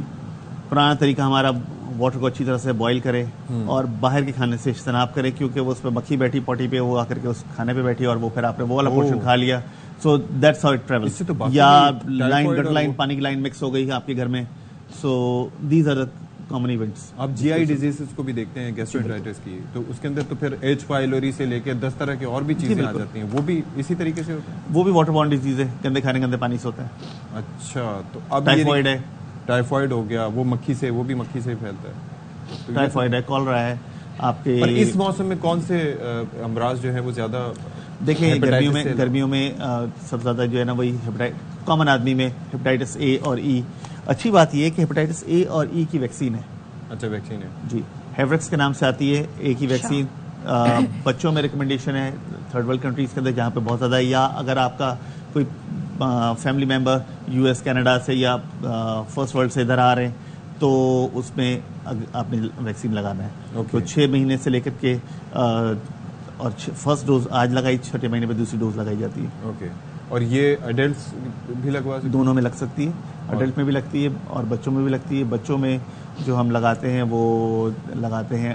پرانا طریقہ ہمارا واٹر کو اچھی طرح سے بوائل کرے اور باہر کے کھانے سے اجتناب کرے کیونکہ وہ اس پہ مکھی بیٹھی پوٹی پہ وہ آ کر کے اس کھانے پہ بیٹھی اور وہ پھر آپ نے وہ والا پورشن کھا لیا. So that's how it travel. یا لائن گٹ لائن پانی کی لائن مکس ہو گئی آپ کے گھر میں. So these are the common events. آپ جی آئی ڈیزیزز کو بھی دیکھتے ہیں گیسٹرونٹرائٹس کی تو اس کے اندر تو پھر ایچ پائلوری سے لے کے 10 طرح کی اور بھی چیزیں آ جاتی ہیں وہ بھی اسی طریقے سے ہوتا ہے. وہ بھی واٹر بورن ڈیزیز ہے گندے کھانے گندے پانی سے ہوتا ہے. اچھا تو اب ٹائیفائڈ ہے. ٹائیفائڈ ہو گیا وہ مکھی سے وہ بھی مکھی سے ہی پھیلتا ہے. ٹائیفائڈ ہے کالرا ہے آپ کے. اس موسم میں کون سے امراض جو ہے وہ زیادہ دیکھیں گرمیوں میں سب زیادہ جو ہے نا وہی کامن آدمی میں ہیپاٹائٹس اے اور ای. اچھی بات یہ ہے کہ ہیپاٹائٹس اے اور ای کی ویکسین ہے. اچھا ویکسین ہے جی. ہیوریکس کے نام سے آتی ہے اے کی ویکسین. بچوں میں ریکمنڈیشن ہے تھرڈ ورلڈ کنٹریز کے اندر جہاں پہ بہت زیادہ ہے یا اگر آپ کا کوئی family member U S Canada سے یا فرسٹ ورلڈ سے ادھر آ رہے ہیں تو اس میں آپ نے ویکسین لگانا ہے. تو 6 مہینے سے لے کر کے اور فرسٹ ڈوز آج لگائی 6 مہینے پہ دوسری ڈوز لگائی جاتی ہے. اوکے. اور یہ ایڈلٹس بھی لگوا سکتے؟ دونوں میں لگ سکتی ہے. ایڈلٹ میں بھی لگتی ہے اور بچوں میں بھی لگتی ہے. بچوں میں جو ہم لگاتے ہیں وہ لگاتے ہیں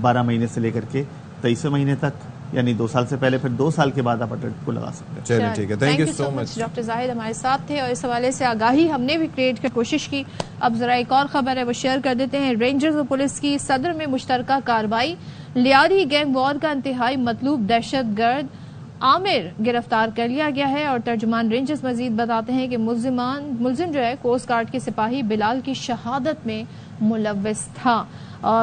12 مہینے سے لے کر کے 23 مہینے تک یعنی 2 سال سے پہلے. پھر 2 سال کے بعد آپ ایڈلٹ کو لگا سکتے ہیں. چلیے ٹھیک ہے. Thank you so much. Doctor Zahid ہمارے ساتھ تھے اور اس حوالے سے آگاہی ہم نے بھی کریٹ کی کوشش کی. اب ذرا ایک اور خبر ہے وہ شیئر کر دیتے ہیں. رینجرز اور پولیس کی صدر میں مشترکہ کارروائی. لیاری گینگ وار کا انتہائی مطلوب دہشت گرد عامر گرفتار کر لیا گیا ہے. اور ترجمان رینجرز مزید بتاتے ہیں کہ ملزم جو ہے کوسٹ گارڈ کے سپاہی بلال کی شہادت میں ملوث تھا.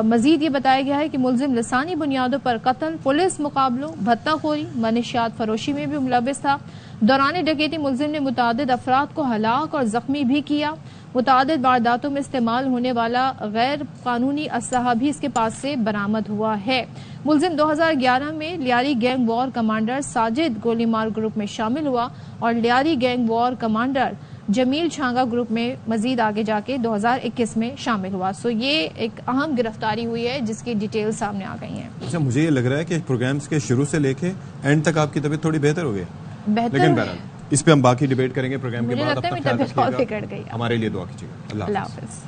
مزید یہ بتایا گیا ہے کہ ملزم لسانی بنیادوں پر قتل، پولیس مقابلوں، بھتہ خوری، منشیات فروشی میں بھی ملوث تھا. دوران ڈکیتی ملزم نے متعدد افراد کو ہلاک اور زخمی بھی کیا. متعدد وارداتوں میں استعمال ہونے والا غیر قانونی اسلحہ بھی اس کے پاس سے برآمد ہوا ہے. ملزم 2011 میں Lyari gang war commander Sajid Goli Mar group میں شامل ہوا اور Lyari gang war commander Jameel Chhanga group میں مزید آگے جا کے 2021 میں شامل ہوا. سو یہ ایک اہم گرفتاری ہوئی ہے جس کی ڈیٹیل سامنے آ گئی ہیں. اچھا مجھے یہ لگ رہا ہے کہ پروگرامز کے شروع سے لے کے اینڈ تک آپ کی طبیعت تھوڑی بہتر ہو گئی. لیکن بہرحال اس پہ ہم باقی ڈیبیٹ کریں گے پروگرام کے بعد. اب تک خیال رکھیے گا. ہمارے لیے دعا کیجیے گا. اللہ حافظ.